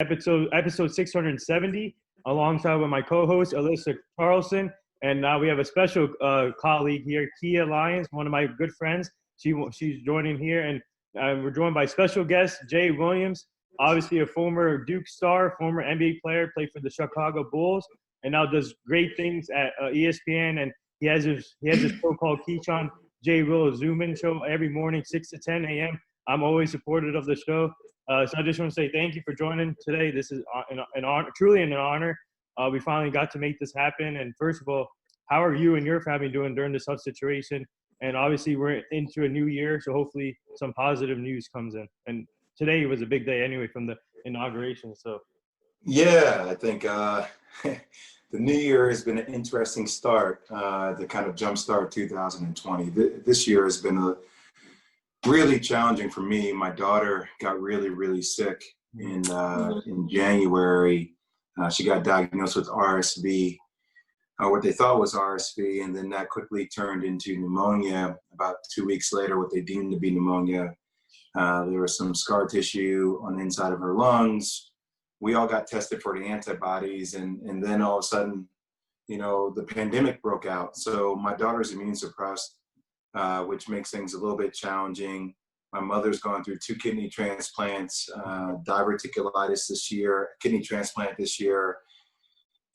episode 670, alongside with my co-host Alyssa Carlson, and now we have a special colleague here, Kia Lyons, one of my good friends. She's joining here, and we're joined by special guest Jay Williams, obviously a former Duke star, former NBA player, played for the Chicago Bulls, and now does great things at ESPN. And he has his show called Keyshawn J. Will Zubin show every morning, 6 to 10 a.m. I'm always supportive of the show. So I just want to say thank you for joining today. This is an honor, truly an honor. We finally got to make this happen. And first of all, how are you and your family doing during this tough situation? And obviously we're into a new year, so hopefully some positive news comes in. And today was a big day anyway from the inauguration. So yeah, I think the new year has been an interesting start to kind of jumpstart 2020. This year has been really challenging for me. My daughter got really sick in January. She got diagnosed with RSV, what they thought was RSV, and then that quickly turned into pneumonia. About 2 weeks later, what they deemed to be pneumonia. There was some scar tissue on the inside of her lungs. We all got tested for the antibodies, and then all of a sudden, the pandemic broke out. So my daughter's immune suppressed, which makes things a little bit challenging. My mother's gone through 2 kidney transplants, diverticulitis this year, kidney transplant this year,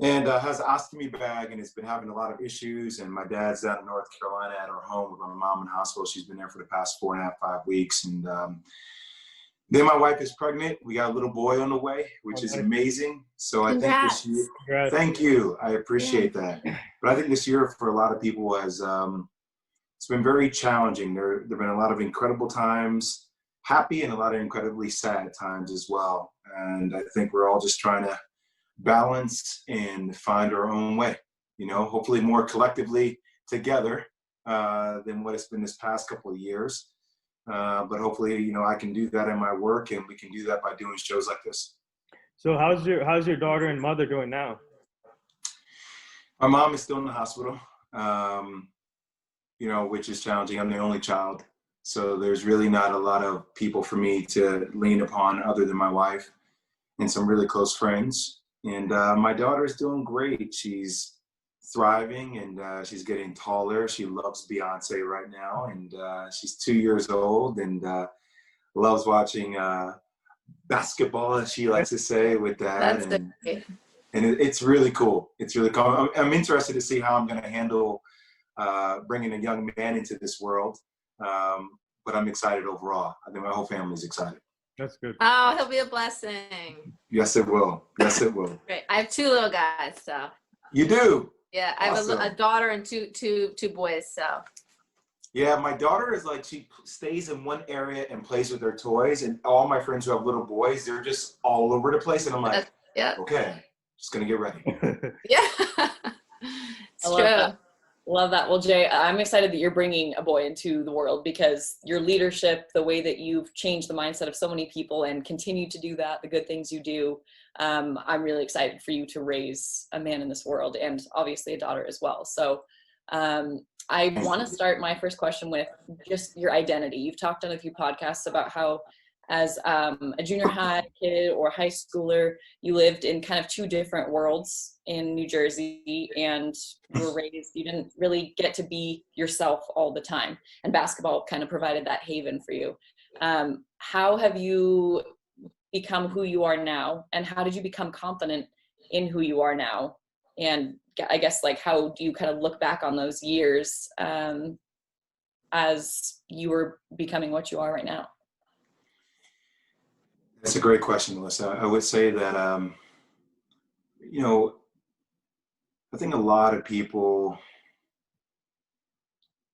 and has an ostomy bag and has been having a lot of issues. And my dad's down in North Carolina at her home with my mom in hospital. She's been there for the past 4.5, 5 weeks. And then my wife is pregnant. We got a little boy on the way, which is amazing. So I think this year, thank you. I appreciate that. But I think this year for a lot of people has, it's been very challenging. There have been a lot of incredible times, happy, and a lot of incredibly sad times as well. And I think we're all just trying to balance and find our own way, hopefully more collectively together than what it's been this past couple of years. But hopefully, I can do that in my work, and we can do that by doing shows like this. So how's your daughter and mother doing now? My mom is still in the hospital, which is challenging. I'm the only child, so there's really not a lot of people for me to lean upon other than my wife and some really close friends. And my daughter is doing great. She's thriving, and she's getting taller. She loves Beyonce right now, and she's 2 years old, and loves watching basketball, as she likes to say, with Dad. And it's really cool. It's really cool. I'm interested to see how I'm going to handle bringing a young man into this world, but I'm excited overall. I think my whole family's excited. That's good. Oh, he'll be a blessing. Yes, it will. Yes, it will. Great. I have 2 little guys, so. You do? Yeah, I have awesome. a daughter and two boys, so. Yeah, my daughter is like, she stays in one area and plays with her toys, and all my friends who have little boys, they're just all over the place, and I'm like, okay, just gonna get ready. Yeah, it's true. Love that. Well, Jay, I'm excited that you're bringing a boy into the world, because your leadership, the way that you've changed the mindset of so many people and continue to do that, the good things you do, I'm really excited for you to raise a man in this world, and obviously a daughter as well. So I want to start my first question with just your identity. You've talked on a few podcasts about how as a junior high kid or high schooler, you lived in kind of 2 different worlds in New Jersey, and you were raised, you didn't really get to be yourself all the time. And basketball kind of provided that haven for you. How have you become who you are now? And how did you become confident in who you are now? And I guess, how do you kind of look back on those years as you were becoming what you are right now? That's a great question, Melissa. I would say that, I think a lot of people,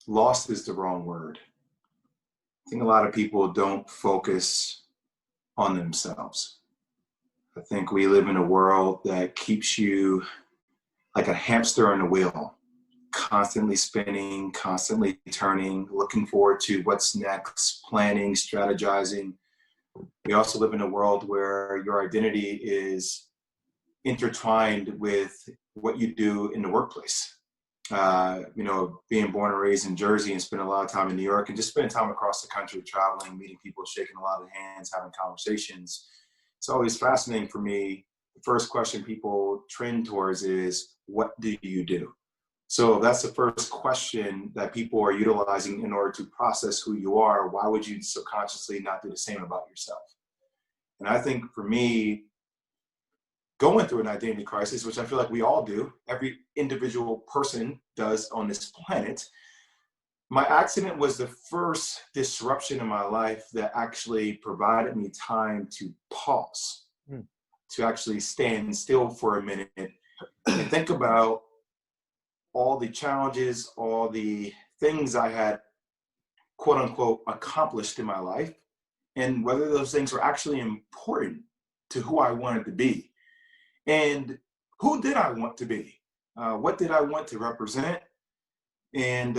lost is the wrong word. I think a lot of people don't focus on themselves. I think we live in a world that keeps you like a hamster on a wheel, constantly spinning, constantly turning, looking forward to what's next, planning, strategizing. We also live in a world where your identity is intertwined with what you do in the workplace. Being born and raised in Jersey and spending a lot of time in New York and just spending time across the country, traveling, meeting people, shaking a lot of hands, having conversations. it's always fascinating for me. The first question people trend towards is, what do you do? So that's the first question that people are utilizing in order to process who you are. Why would you subconsciously not do the same about yourself? And I think for me, going through an identity crisis, which I feel like we all do, every individual person does on this planet, my accident was the first disruption in my life that actually provided me time to pause, to actually stand still for a minute and think about all the challenges, all the things I had, quote unquote, accomplished in my life, and whether those things were actually important to who I wanted to be. And who did I want to be? What did I want to represent? And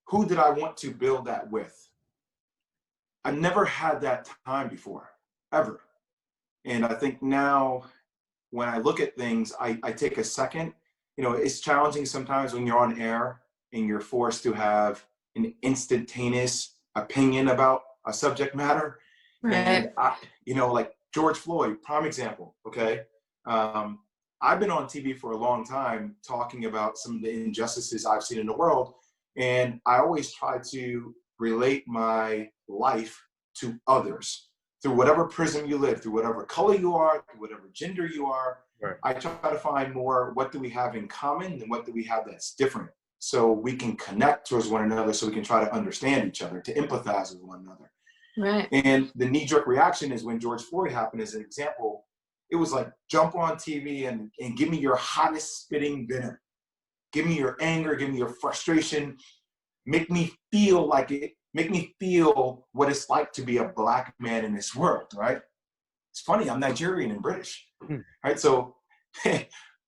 who did I want to build that with? I never had that time before, ever. And I think now when I look at things, I take a second. You know, it's challenging sometimes when you're on air and you're forced to have an instantaneous opinion about a subject matter. Right. And you know, like George Floyd, prime example, okay? I've been on TV for a long time talking about some of the injustices I've seen in the world. And I always try to relate my life to others through whatever prism you live, through whatever color you are, through whatever gender you are. Right. I try to find more, what do we have in common and what do we have that's different, so we can connect towards one another, so we can try to understand each other, to empathize with one another. Right. And the knee-jerk reaction is when George Floyd happened, as an example, it was like, jump on TV and give me your hottest spitting venom. Give me your anger, give me your frustration. Make me feel like it, make me feel what it's like to be a Black man in this world, right? It's funny, I'm Nigerian and British, right? So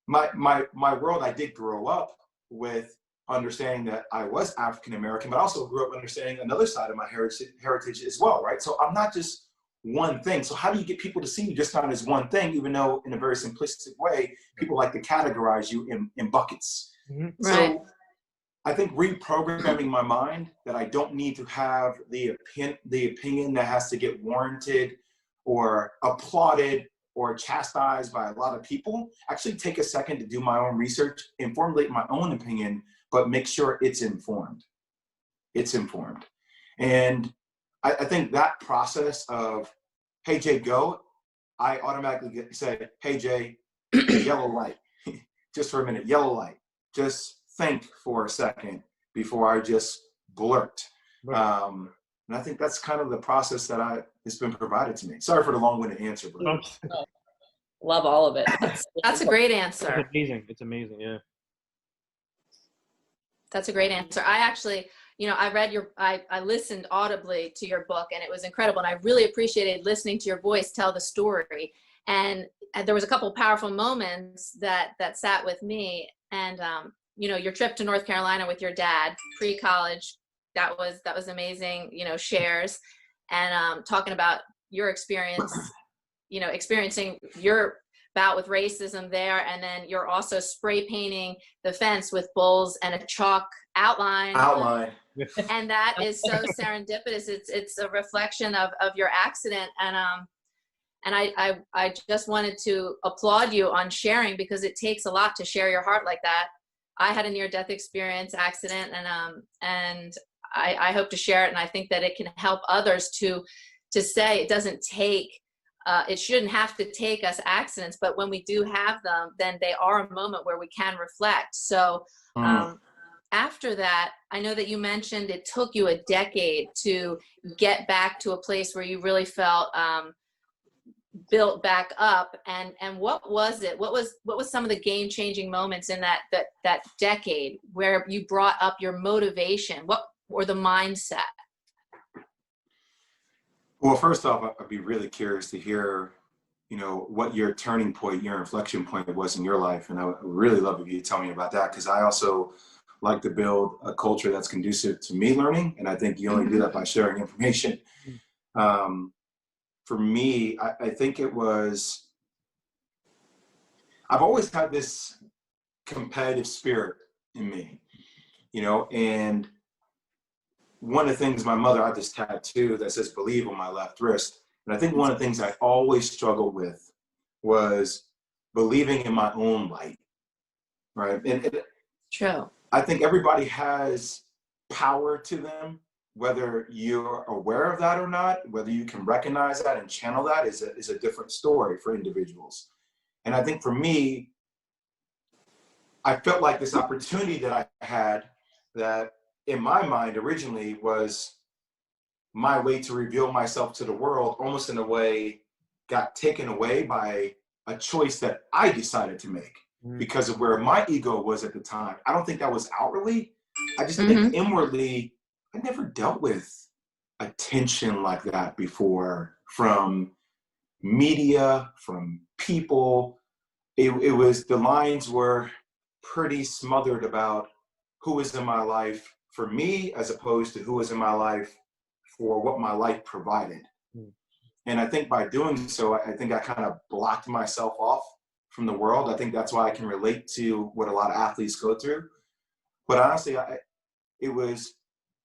my world, I did grow up with understanding that I was African-American, but also grew up understanding another side of my heritage as well, right? So I'm not just one thing. So how do you get people to see you just not as one thing, even though in a very simplistic way, people like to categorize you in buckets. Mm-hmm. Right. So I think reprogramming my mind that I don't need to have the opinion that has to get warranted or applauded or chastised by a lot of people. Actually take a second to do my own research and formulate my own opinion, but make sure it's informed. It's informed. And I think that process of, hey, Jay, go, I automatically say, hey, Jay, yellow light, just for a minute, yellow light. Just think for a second before I just blurt. Right. And I think that's kind of the process that has been provided to me. Sorry for the long-winded answer, but Love all of it. That's a great It's answer. amazing. It's amazing. Yeah. That's a great answer. I actually, I listened audibly to your book, and it was incredible. And I really appreciated listening to your voice tell the story. And there was a couple of powerful moments that sat with me. And, your trip to North Carolina with your dad, pre-college, that was amazing, shares. And talking about your experience, experiencing your bout with racism there, and then you're also spray painting the fence with bulls and a chalk outline. And that is so serendipitous. It's a reflection of your accident. And I just wanted to applaud you on sharing, because it takes a lot to share your heart like that. I had a near-death experience accident, and I hope to share it. And I think that it can help others to say it doesn't take, it shouldn't have to take us accidents, but when we do have them, then they are a moment where we can reflect. So after that, I know that you mentioned it took you a decade to get back to a place where you really felt built back up. And what was it? What was some of the game-changing moments in that decade where you brought up your motivation? Or the mindset? Well, first off, I'd be really curious to hear, what your turning point, your inflection point was in your life. And I would really love if you tell me about that, because I also like to build a culture that's conducive to me learning. And I think you only do that by sharing information. For me, I think it was, I've always had this competitive spirit in me, and one of the things, my mother, I have this tattoo that says believe on my left wrist. And I think one of the things I always struggled with was believing in my own light, right? And True. I think everybody has power to them, whether you're aware of that or not, whether you can recognize that and channel that is a different story for individuals. And I think for me, I felt like this opportunity that I had that in my mind originally was my way to reveal myself to the world, almost in a way got taken away by a choice that I decided to make because of where my ego was at the time. I don't think that was outwardly. I just think inwardly, I never dealt with attention like that before from media, from people. It was, the lines were pretty smothered about who was in my life for me as opposed to who was in my life for what my life provided. And I think by doing so, I think I kind of blocked myself off from the world. I think that's why I can relate to what a lot of athletes go through. But honestly, it was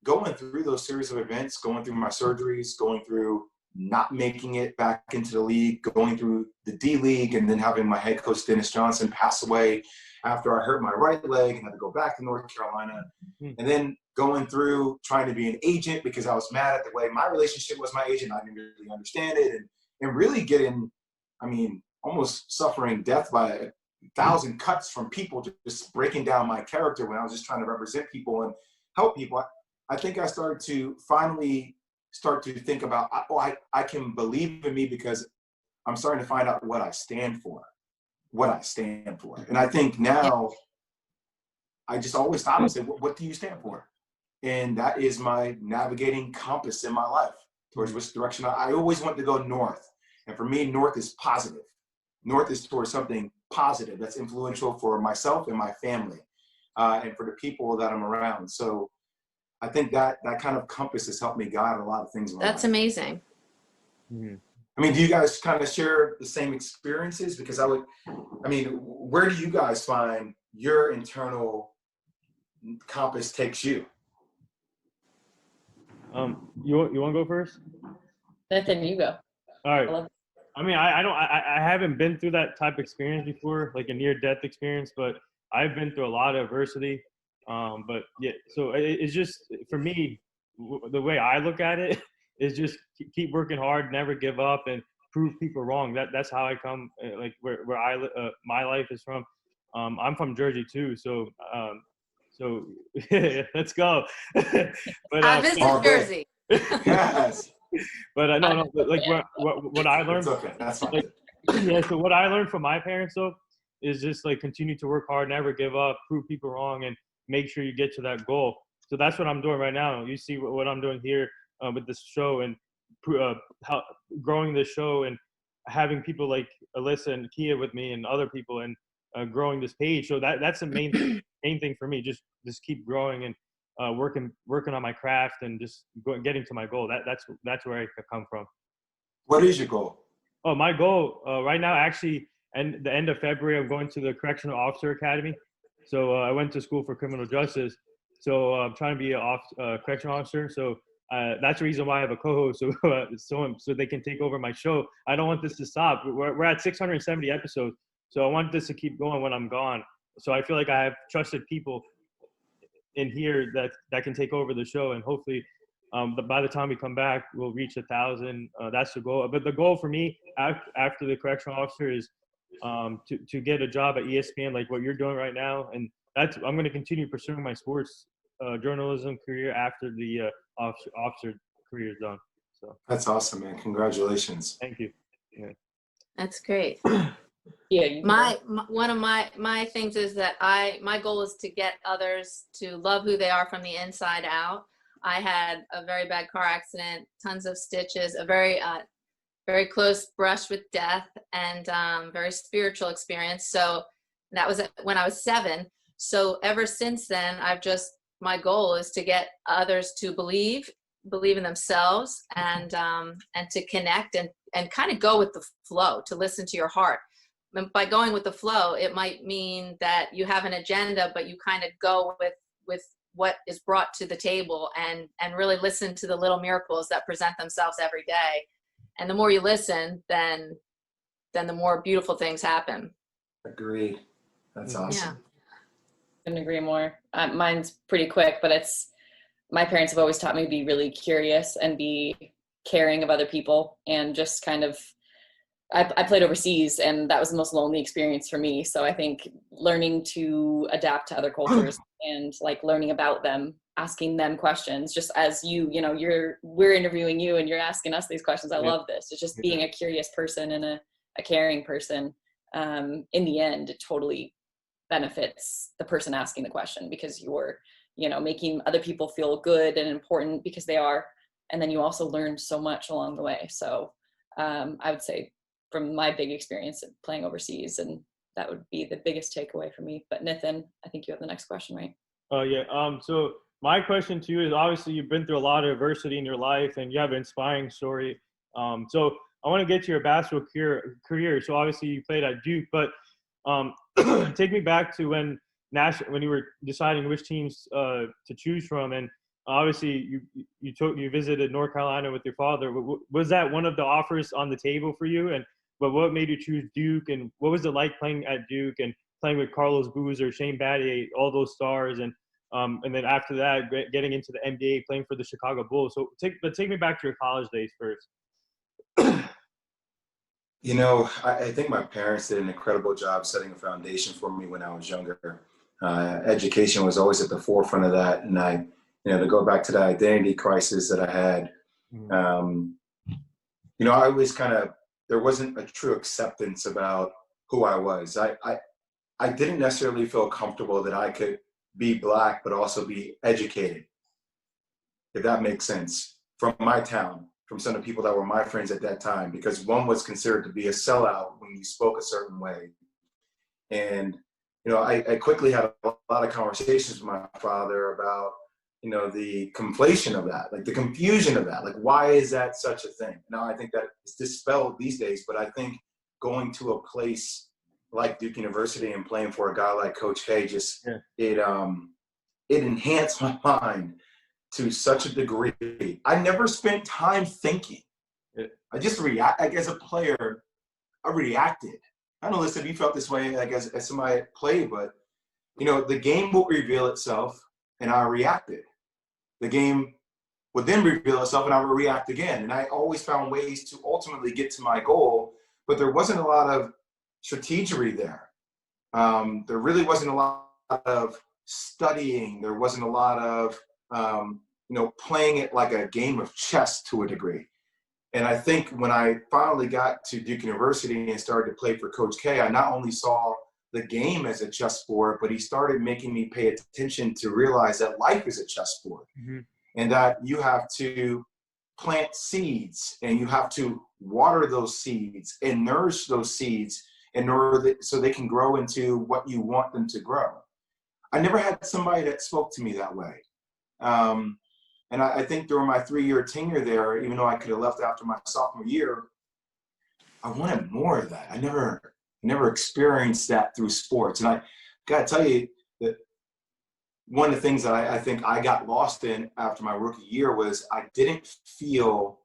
going through those series of events, going through my surgeries, going through not making it back into the league, going through the D League, and then having my head coach, Dennis Johnson, pass away after I hurt my right leg and had to go back to North Carolina. And then going through trying to be an agent because I was mad at the way my relationship was my agent. I didn't really understand it. And really getting, I mean, almost suffering death by 1,000 cuts from people just breaking down my character when I was just trying to represent people and help people. I think I started to finally start to think about, I can believe in me because I'm starting to find out what I stand for. And I think now I just always stop and say, what do you stand for? And that is my navigating compass in my life towards which direction. I always want to go north. And for me, north is positive. North is towards something positive that's influential for myself and my family and for the people that I'm around. So I think that kind of compass has helped me guide a lot of things in my life. That's amazing. I mean, do you guys kind of share the same experiences? Because where do you guys find your internal compass takes you? You want to go first? Nathan, you go. All right. I mean, I haven't been through that type of experience before, like a near-death experience, but I've been through a lot of adversity. But yeah, so it's just, for me, the way I look at it is just keep working hard, never give up, and prove people wrong. That's how I come, like where my life is from. I'm from Jersey too, so let's go. But I visit Jersey. Yes. But no, like what I learned. It's okay. That's fine. Like, yeah. So what I learned from my parents though is just like continue to work hard, never give up, prove people wrong, and make sure you get to that goal. So that's what I'm doing right now. You see what I'm doing here with this show and how growing this show and having people like Alyssa and Kia with me and other people and growing this page. So that's the main thing for me. Just keep growing and working on my craft and just getting to my goal. That's where I come from. What is your goal? Oh, my goal right now, actually, and the end of February, I'm going to the Correctional Officer Academy. So I went to school for criminal justice. So I'm trying to be a correctional officer. So that's the reason why I have a co-host, so they can take over my show. I don't want this to stop. We're at 670 episodes, so I want this to keep going when I'm gone. So I feel like I have trusted people in here that can take over the show, and hopefully by the time we come back, we'll reach 1,000. That's the goal. But the goal for me after the correctional officer is to get a job at ESPN, like what you're doing right now, and I'm going to continue pursuing my sports journalism career after the officer career is done. So that's awesome, man. Congratulations. Thank you. Yeah. That's great. Yeah. One of my things is that my goal is to get others to love who they are from the inside out. I had a very bad car accident, tons of stitches, a very very close brush with death, and very spiritual experience. So that was when I was 7. So ever since then, my goal is to get others to believe in themselves and to connect and kind of go with the flow, to listen to your heart. And by going with the flow, it might mean that you have an agenda, but you kind of go with what is brought to the table and really listen to the little miracles that present themselves every day. And the more you listen, then the more beautiful things happen. Agreed. That's awesome. Couldn't agree more. Mine's pretty quick, but my parents have always taught me to be really curious and be caring of other people, and just kind of, I played overseas, and that was the most lonely experience for me. So I think learning to adapt to other cultures and like learning about them, asking them questions, just as we're interviewing you and you're asking us these questions. I love this. It's just being a curious person and a caring person. In the end, it totally benefits the person asking the question, because you're, making other people feel good and important, because they are. And then you also learn so much along the way. So I would say, from my big experience of playing overseas, and that would be the biggest takeaway for me. But Nathan, I think you have the next question, right? So my question to you is, obviously you've been through a lot of adversity in your life and you have an inspiring story. So I want to get to your basketball career. So obviously you played at Duke, but take me back to when you were deciding which teams to choose from, and obviously you visited North Carolina with your father. Was that one of the offers on the table for you? But what made you choose Duke, and what was it like playing at Duke and playing with Carlos Boozer, Shane Battier, all those stars, and then after that getting into the NBA, playing for the Chicago Bulls? So take me back to your college days first. I think my parents did an incredible job setting a foundation for me when I was younger. Education was always at the forefront of that, and to go back to the identity crisis that I had, I always there wasn't a true acceptance about who I was. I didn't necessarily feel comfortable that I could be Black but also be educated, if that makes sense, from my town, from some of the people that were my friends at that time, because one was considered to be a sellout when you spoke a certain way. And, I quickly had a lot of conversations with my father about, the conflation of that, like the confusion of that, like, why is that such a thing? Now, I think that it's dispelled these days, but I think going to a place like Duke University and playing for a guy like Coach K, it enhanced my mind to such a degree. I never spent time thinking. I just as a player, I reacted. I don't know, listen, if you felt this way, I guess, as somebody that played, but, the game will reveal itself, and I reacted. The game would then reveal itself, and I would react again. And I always found ways to ultimately get to my goal, but there wasn't a lot of strategery there. There really wasn't a lot of studying. There wasn't a lot of, playing it like a game of chess to a degree. And I think when I finally got to Duke University and started to play for Coach K, I not only saw the game as a chessboard, but he started making me pay attention to realize that life is a chessboard, and that you have to plant seeds and you have to water those seeds and nourish those seeds in order so they can grow into what you want them to grow. I never had somebody that spoke to me that way. And I think during my 3-year tenure there, even though I could have left after my sophomore year, I wanted more of that. I never experienced that through sports. And I got to tell you that one of the things that I think I got lost in after my rookie year was I didn't feel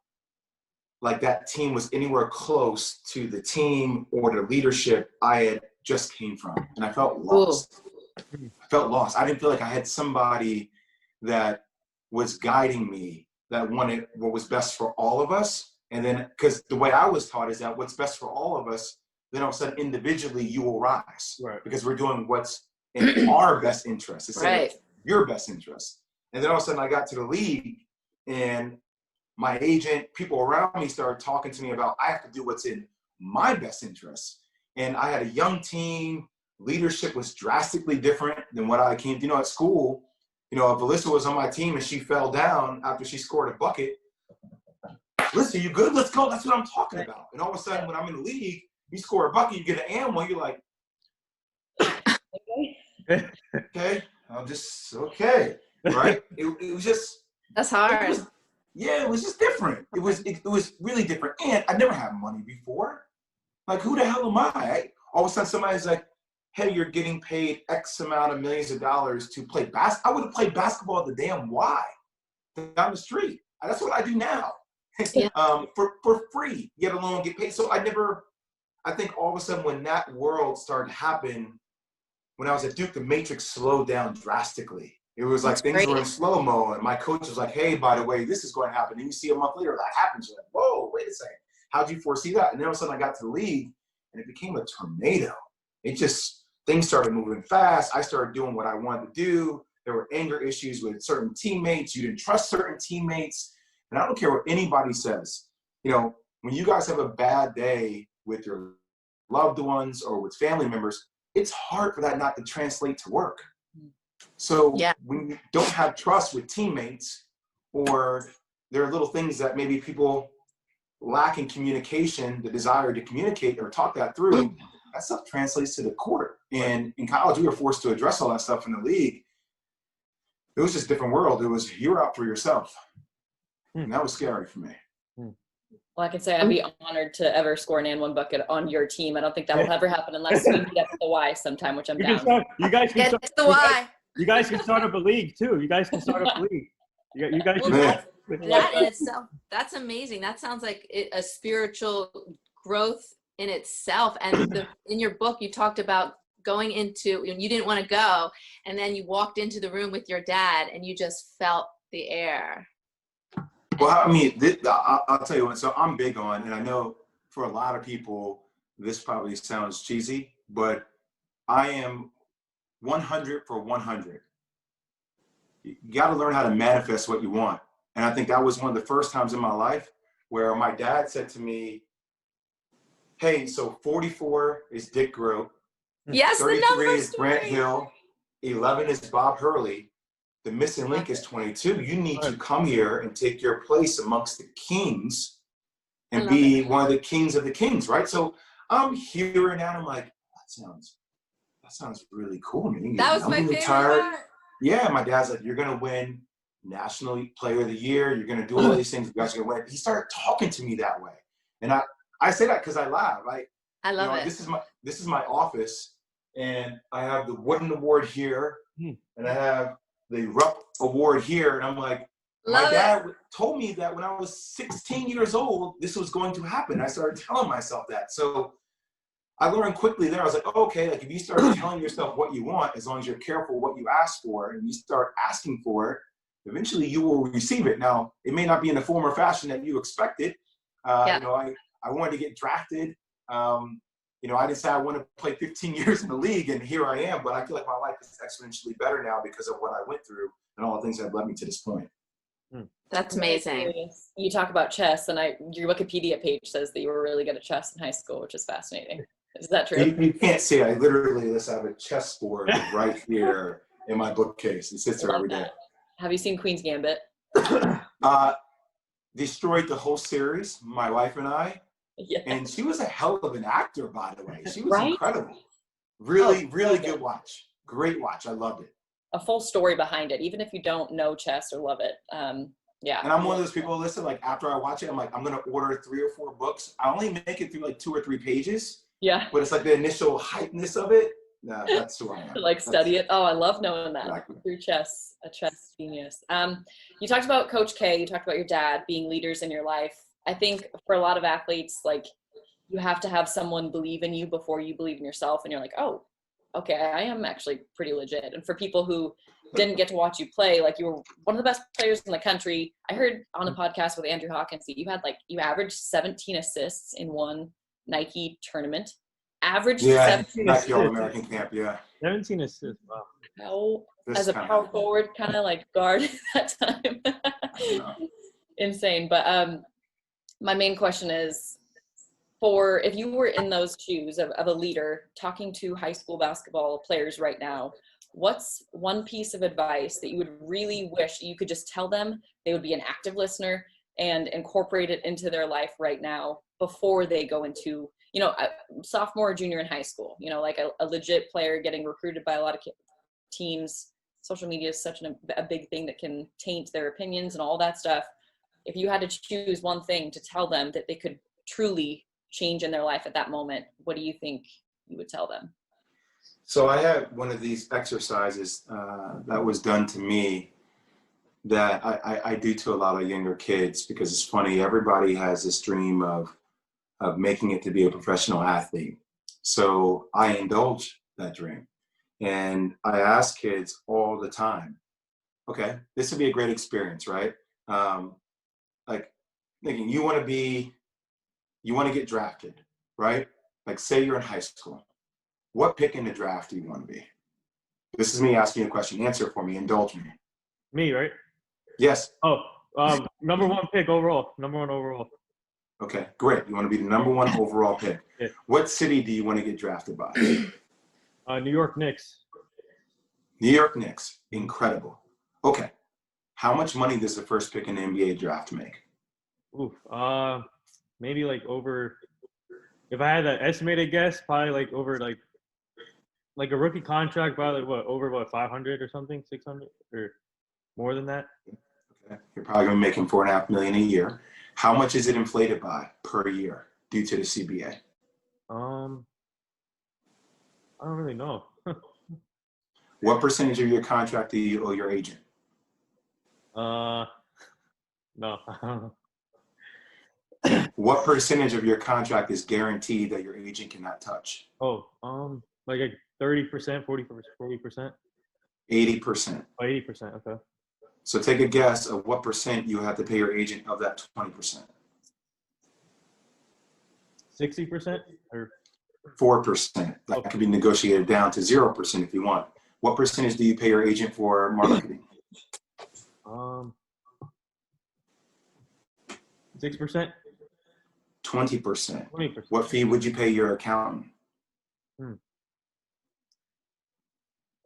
like that team was anywhere close to the team or the leadership I had just came from. And I felt lost. I didn't feel like I had somebody that was guiding me, that wanted what was best for all of us. And then, because the way I was taught is that what's best for all of us, then all of a sudden individually you will rise, right? Because we're doing what's in our best interest instead of your best interest. And then all of a sudden I got to the league, and my agent, people around me started talking to me about I have to do what's in my best interest. And I had a young team. Leadership was drastically different than what I came to. At school, if Alyssa was on my team and she fell down after she scored a bucket, listen, you good? Let's go. That's what I'm talking about. And all of a sudden, when I'm in the league, you score a bucket, you get an and one, you're like, okay, okay, right? It was just. That's hard. It was just different. It was really different. And I never had money before. Like, who the hell am I? All of a sudden, somebody's like, hey, you're getting paid X amount of millions of dollars to play basketball. I would have played basketball at the damn Y down the street. That's what I do now. Yeah. for free, yet alone get paid. So I think all of a sudden when that world started to happen, when I was at Duke, the matrix slowed down drastically. It was like That's things great. were in slow-mo, and my coach was like, hey, by the way, this is going to happen. And you see a month later that happens. You're like, whoa, wait a second. How'd you foresee that? And then all of a sudden I got to the league, and it became a tornado. Things started moving fast. I started doing what I wanted to do. There were anger issues with certain teammates. You didn't trust certain teammates. And I don't care what anybody says. When you guys have a bad day with your loved ones or with family members, it's hard for that not to translate to work. So when you don't have trust with teammates, or there are little things that maybe people lack in communication, the desire to communicate or talk that through, that stuff translates to the court. And in college, we were forced to address all that stuff in the league. It was just a different world. It was, you're out for yourself. And that was scary for me. Well, I can say I'd be honored to ever score an and one bucket on your team. I don't think that will ever happen unless we meet up at the Y sometime, which I'm down. You guys can Get start, to the Y. you guys can start up a league too. You guys can start up a league. You guys Well, can that in itself, that's amazing. That sounds like a spiritual growth in itself. And in your book, you talked about going into, you didn't want to go, and then you walked into the room with your dad and you just felt the air. Well, I mean, I'll tell you what, so I'm big on, and I know for a lot of people, this probably sounds cheesy, but I am 100 for 100. You got to learn how to manifest what you want. And I think that was one of the first times in my life where my dad said to me, hey, so 44 is Dick Grote. Yes, the 33 numbers. is Grant Hill. 11 is Bob Hurley. The missing link is 22. You need to come here and take your place amongst the kings and be one of the kings of the kings, right? So I'm hearing that. I'm like, that sounds really cool. Man. That was my favorite part. Yeah, my dad's like, you're going to win National Player of the Year. You're going to do all these things. You guys are going to win. He started talking to me that way. And I say that because I laugh. I love it. This is my office, and I have the Wooden Award here, and I have the Rupp Award here. And I'm like, my dad told me that when I was 16 years old, this was going to happen. I started telling myself that. So I learned quickly there. I was like, oh, okay, like if you start telling yourself what you want, as long as you're careful what you ask for, and you start asking for it, eventually you will receive it. Now, it may not be in the form or fashion that you expected. I wanted to get drafted. I decided I want to play 15 years in the league, and here I am. But I feel like my life is exponentially better now because of what I went through and all the things that have led me to this point. That's amazing. You talk about chess, and your Wikipedia page says that you were really good at chess in high school, which is fascinating. Is that true? You can't see. I literally have a chessboard right here in my bookcase. It sits there every day. Have you seen Queen's Gambit? Destroyed the whole series, my wife and I. Yeah. And she was a hell of an actor, by the way. She was incredible. Really good watch. Great watch. I loved it. A full story behind it, even if you don't know chess or love it. Yeah. And I'm one of those people, listen, like after I watch it, I'm like, I'm going to order 3 or 4 books. I only make it through like 2 or 3 pages. Yeah. But it's like the initial hypeness of it. Nah, that's who I am. Study it. Oh, I love knowing that. Exactly. Through chess, a chess genius. You talked about Coach K. You talked about your dad being leaders in your life. I think for a lot of athletes, like you have to have someone believe in you before you believe in yourself. And you're like, oh, okay, I am actually pretty legit. And for people who didn't get to watch you play, like you were one of the best players in the country. I heard on a podcast with Andrew Hawkins that you averaged 17 assists in one Nike tournament. Averaged 17 Nike All-American camp, 17 assists, wow. How, as a power forward, kind of like guard at that time. Insane. But my main question is, if you were in those shoes of a leader talking to high school basketball players right now, what's one piece of advice that you would really wish you could just tell them they would be an active listener and incorporate it into their life right now before they go into, sophomore or junior in high school, like a legit player getting recruited by a lot of teams. Social media is such a big thing that can taint their opinions and all that stuff. If you had to choose one thing to tell them that they could truly change in their life at that moment, what do you think you would tell them? So I had one of these exercises that was done to me that I do to a lot of younger kids, because it's funny, everybody has this dream of making it to be a professional athlete. So I indulge that dream. And I ask kids all the time, okay, this would be a great experience, right? Like thinking you want to get drafted, right? Like say you're in high school. What pick in the draft do you want to be? This is me asking you a question. Answer for me. Indulge me. Me, right? Yes. Oh, number one pick overall. Number one overall. Okay, great. You want to be the number one overall pick. Yeah. What city do you want to get drafted by? New York Knicks. New York Knicks. Incredible. Okay. How much money does the first pick in the NBA draft make? Oof. Maybe like over. If I had an estimated guess, probably like over like a rookie contract, probably like over 500 or something, 600 or more than that. Okay. You're probably going to be making $4.5 million a year. How much is it inflated by per year due to the CBA? I don't really know. What percentage of your contract do you owe your agent? No. I don't know. What percentage of your contract is guaranteed that your agent cannot touch? Oh, like a 30%, 40%. 80%. Oh, 80%. Okay. So take a guess of what percent you have to pay your agent of that 20%. 60% or 4%. That okay. could be negotiated down to 0% if you want. What percentage do you pay your agent for marketing? 6%. 20%. 20%. What fee would you pay your accountant?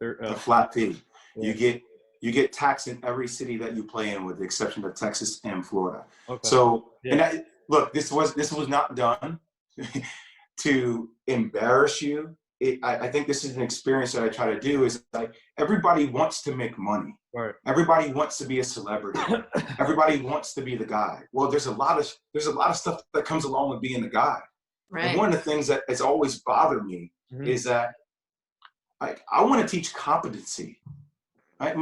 A flat fee. Yeah. You get taxed in every city that you play in, with the exception of Texas and Florida. Okay. So, yeah. Look, this was not done to embarrass you. I think this is an experience that I try to do. Is like everybody wants to make money. Right. Everybody wants to be a celebrity. Everybody wants to be the guy. Well, there's a lot of stuff that comes along with being the guy. Right. And one of the things that has always bothered me is that I want to teach competency. Right?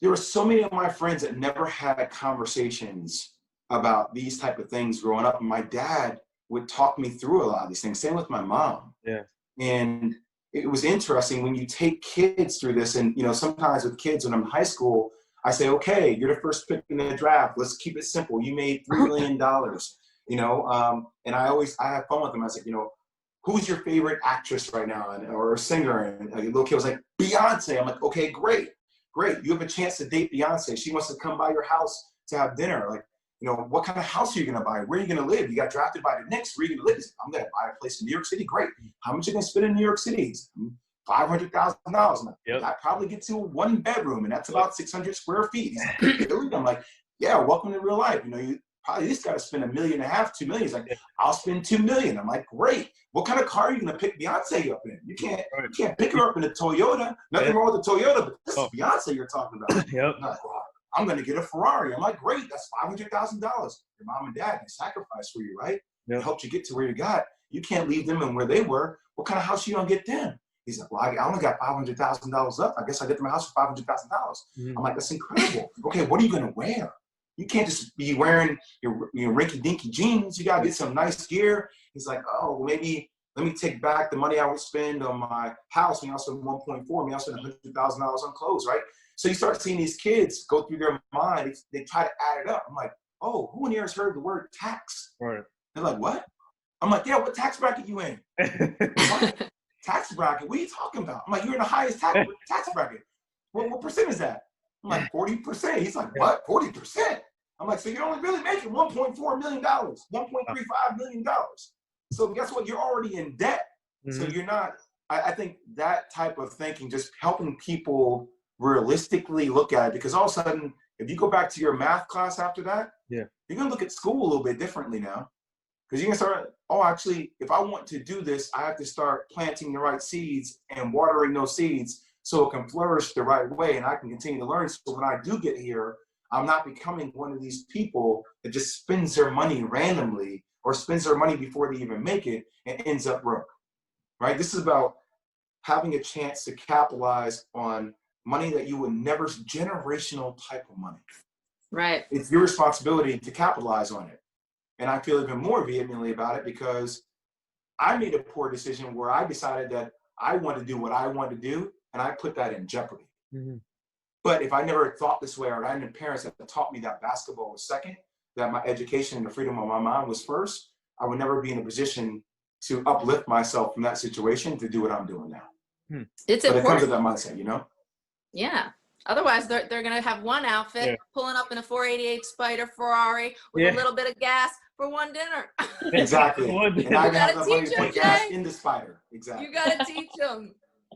There were so many of my friends that never had conversations about these type of things growing up. And my dad would talk me through a lot of these things. Same with my mom. Yeah. And it was interesting when you take kids through this. And, sometimes with kids when I'm in high school, I say, okay, you're the first pick in the draft. Let's keep it simple. You made $3 million, and I have fun with them. I was like, who's your favorite actress right now or singer? And a little kid was like, Beyonce. I'm like, okay, great. You have a chance to date Beyonce. She wants to come by your house to have dinner. Like, what kind of house are you going to buy? Where are you going to live? You got drafted by the Knicks. Where are you going to live? I'm going to buy a place in New York City. Great. How much are you going to spend in New York City? $500,000. That probably gets you a 1-bedroom, and that's about 600 square feet. I'm like, yeah, welcome to real life. You probably at least got to spend $1.5 million, $2 million. He's like, I'll spend $2 million. I'm like, great. What kind of car are you going to pick Beyonce up in? You can't pick her up in a Toyota. Nothing wrong with the Toyota, but this is Beyonce you're talking about. Yep. I'm going to get a Ferrari. I'm like, great. That's $500,000. Your mom and dad, they sacrificed for you, right? They helped you get to where you got. You can't leave them in where they were. What kind of house are you going to get them? He's like, well, I only got $500,000 left. I guess I get to my house for $500,000. I'm like, that's incredible. Okay, what are you going to wear? You can't just be wearing your rinky-dinky jeans. You got to get some nice gear. He's like, oh, maybe let me take back the money I would spend on my house. Maybe I'll spend 1.4. Maybe I'll spend $100,000 on clothes, right? So you start seeing these kids go through their mind. They try to add it up. I'm like, oh, who in here has heard the word tax? Right. They're like, what? I'm like, yeah, what tax bracket you in? What? Tax bracket? What are you talking about? I'm like, you're in the highest tax bracket. What percent is that? I'm like, 40%. He's like, what? 40%? I'm like, so you're only really making $1.4 million, $1.35 million. So guess what? You're already in debt. So you're not, I think that type of thinking, just helping people realistically look at it, because all of a sudden, if you go back to your math class after that, you're going to look at school a little bit differently now. Because you can start, actually, if I want to do this, I have to start planting the right seeds and watering those seeds so it can flourish the right way and I can continue to learn. So when I do get here, I'm not becoming one of these people that just spends their money randomly or spends their money before they even make it and ends up broke, right? This is about having a chance to capitalize on money that you would never, generational type of money. Right. It's your responsibility to capitalize on it. And I feel even more vehemently about it because I made a poor decision where I decided that I wanted to do what I wanted to do, and I put that in jeopardy. Mm-hmm. But if I never thought this way, or I had parents that taught me that basketball was second, that my education and the freedom of my mind was first, I would never be in a position to uplift myself from that situation to do what I'm doing now. It's but important. it comes with that mindset, you know? Yeah. Otherwise, they're going to have one outfit, pulling up in a 488 Spider Ferrari with a little bit of gas for one dinner. Exactly. And I have enough money to put gas Jay. in the Spider. Exactly. You got to teach them.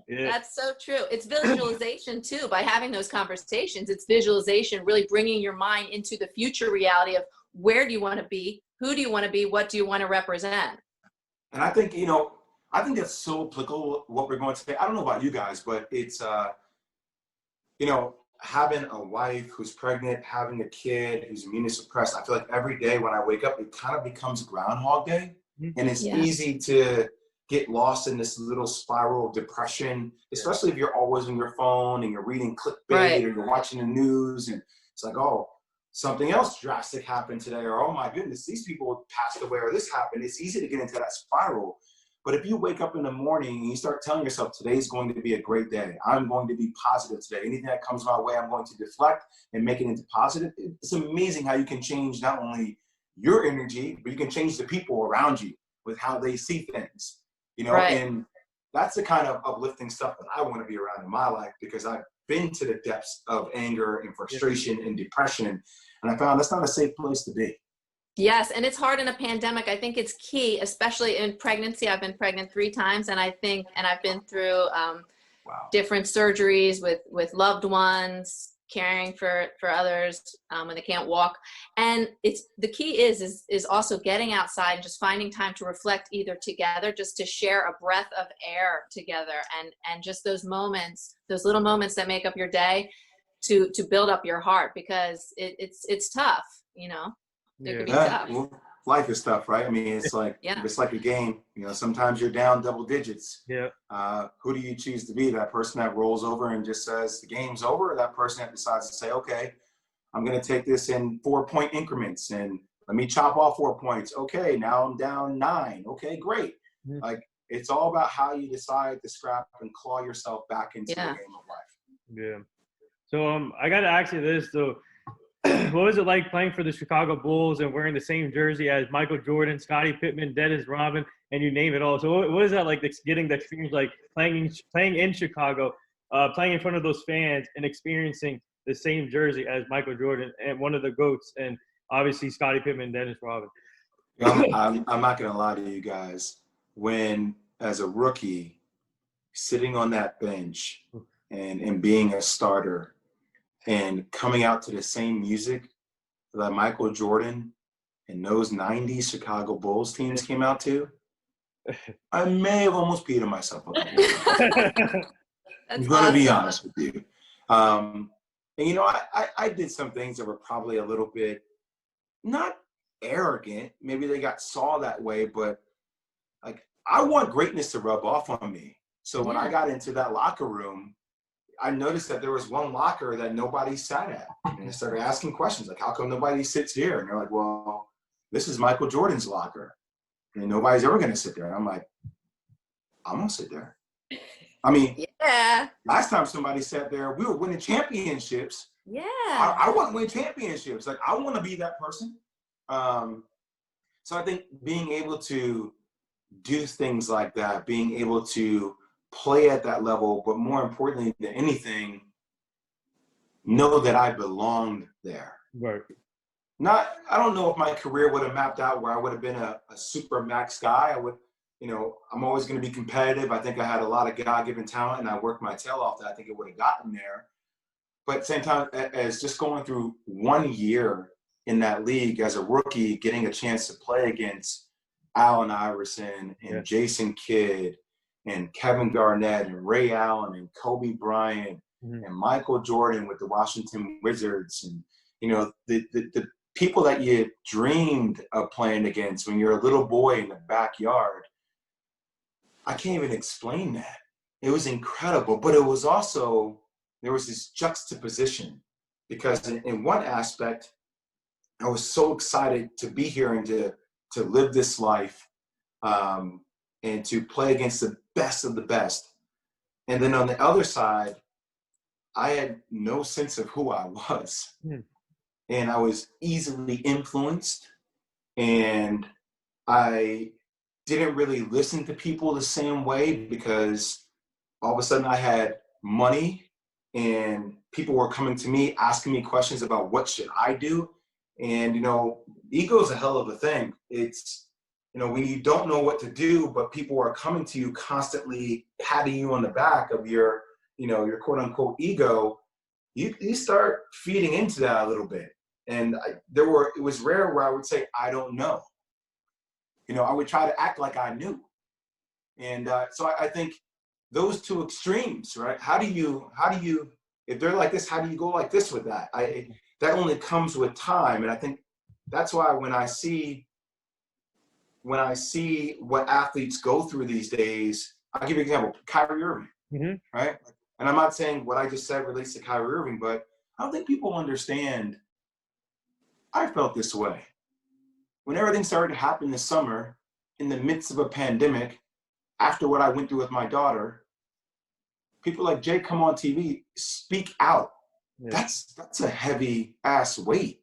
Yeah. That's so true. It's visualization too. By having those conversations, it's visualization, really bringing your mind into the future reality of where do you want to be? Who do you want to be? What do you want to represent? And I think, you know, I think that's so applicable what we're going to say. I don't know about you guys, but it's, you know, having a wife who's pregnant, having a kid who's immunosuppressed. I feel like every day when I wake up, it kind of becomes Groundhog Day. And it's easy to get lost in this little spiral of depression, especially if you're always on your phone and you're reading clickbait or you're watching the news. And it's like, oh, something else drastic happened today, or oh my goodness, these people passed away, or this happened. It's easy to get into that spiral. But if you wake up in the morning and you start telling yourself, today's going to be a great day, I'm going to be positive today, anything that comes my way, I'm going to deflect and make it into positive. It's amazing how you can change not only your energy, but you can change the people around you with how they see things, you know? And that's the kind of uplifting stuff that I want to be around in my life, because I've been to the depths of anger and frustration and depression. And I found that's not a safe place to be. Yes, and it's hard in a pandemic. I think it's key, especially in pregnancy. I've been pregnant 3 times, and I've been through different surgeries with loved ones, caring for others when they can't walk. And it's the key is also getting outside and just finding time to reflect, either together, just to share a breath of air together, and just those moments, those little moments that make up your day, to build up your heart, because it's tough, you know. It could be tough. Well, life is tough, right? I mean, it's like it's like a game. You know, sometimes you're down double digits. Who do you choose to be? That person that rolls over and just says the game's over, or that person that decides to say, okay, I'm going to take this in 4-point increments and let me chop off 4 points. Okay, now I'm down 9. Okay, great. Like, it's all about how you decide to scrap and claw yourself back into the game of life. So I got to ask you this. So what was it like playing for the Chicago Bulls and wearing the same jersey as Michael Jordan, Scottie Pippen, Dennis Rodman, and you name it all? So what is that like, getting the experience, like playing in Chicago, playing in front of those fans and experiencing the same jersey as Michael Jordan and one of the GOATs, and obviously Scottie Pippen, Dennis Rodman? I'm not going to lie to you guys. When, as a rookie, sitting on that bench and being a starter, and coming out to the same music that Michael Jordan and those 90s Chicago Bulls teams came out to, I may have almost peed on myself a couple times. I'm going to be honest with you. And, you know, I did some things that were probably a little bit, not arrogant. Maybe they saw that way, but like, I want greatness to rub off on me. So when I got into that locker room, I noticed that there was one locker that nobody sat at. And I started asking questions like, how come nobody sits here? And they're like, well, this is Michael Jordan's locker, and nobody's ever going to sit there. And I'm like, I'm going to sit there. I mean, last time somebody sat there, we were winning championships. I want to win championships. Like, I want to be that person. So I think being able to do things like that, being able to play at that level, but more importantly than anything, know that I belonged there. Right. I don't know if my career would have mapped out where I would have been a super max guy. I would, you know, I'm always going to be competitive. I think I had a lot of God-given talent, and I worked my tail off that I think it would have gotten there. But at the same time, as just going through 1 year in that league as a rookie, getting a chance to play against Allen Iverson and Jason Kidd and Kevin Garnett and Ray Allen and Kobe Bryant and Michael Jordan with the Washington Wizards, and, you know, the people that you dreamed of playing against when you're a little boy in the backyard. I can't even explain that. It was incredible, but it was also there was this juxtaposition, because in one aspect, I was so excited to be here and to live this life, and to play against the best of the best. And then on the other side, I had no sense of who I was. And I was easily influenced, and I didn't really listen to people the same way, because all of a sudden I had money and people were coming to me asking me questions about what should I do. And, ego is a hell of a thing. It's, when you don't know what to do, but people are coming to you constantly patting you on the back of your, your quote unquote ego, you start feeding into that a little bit. And it was rare where I would say, I don't know. I would try to act like I knew. And so I think those two extremes, right? How do you, if they're like this, how do you go like this with that? That only comes with time. And I think that's why when I see what athletes go through these days, I'll give you an example, Kyrie Irving, right? And I'm not saying what I just said relates to Kyrie Irving, but I don't think people understand. I felt this way. When everything started to happen this summer, in the midst of a pandemic, after what I went through with my daughter, people like, Jay, come on TV, speak out. Yeah. That's a heavy ass weight.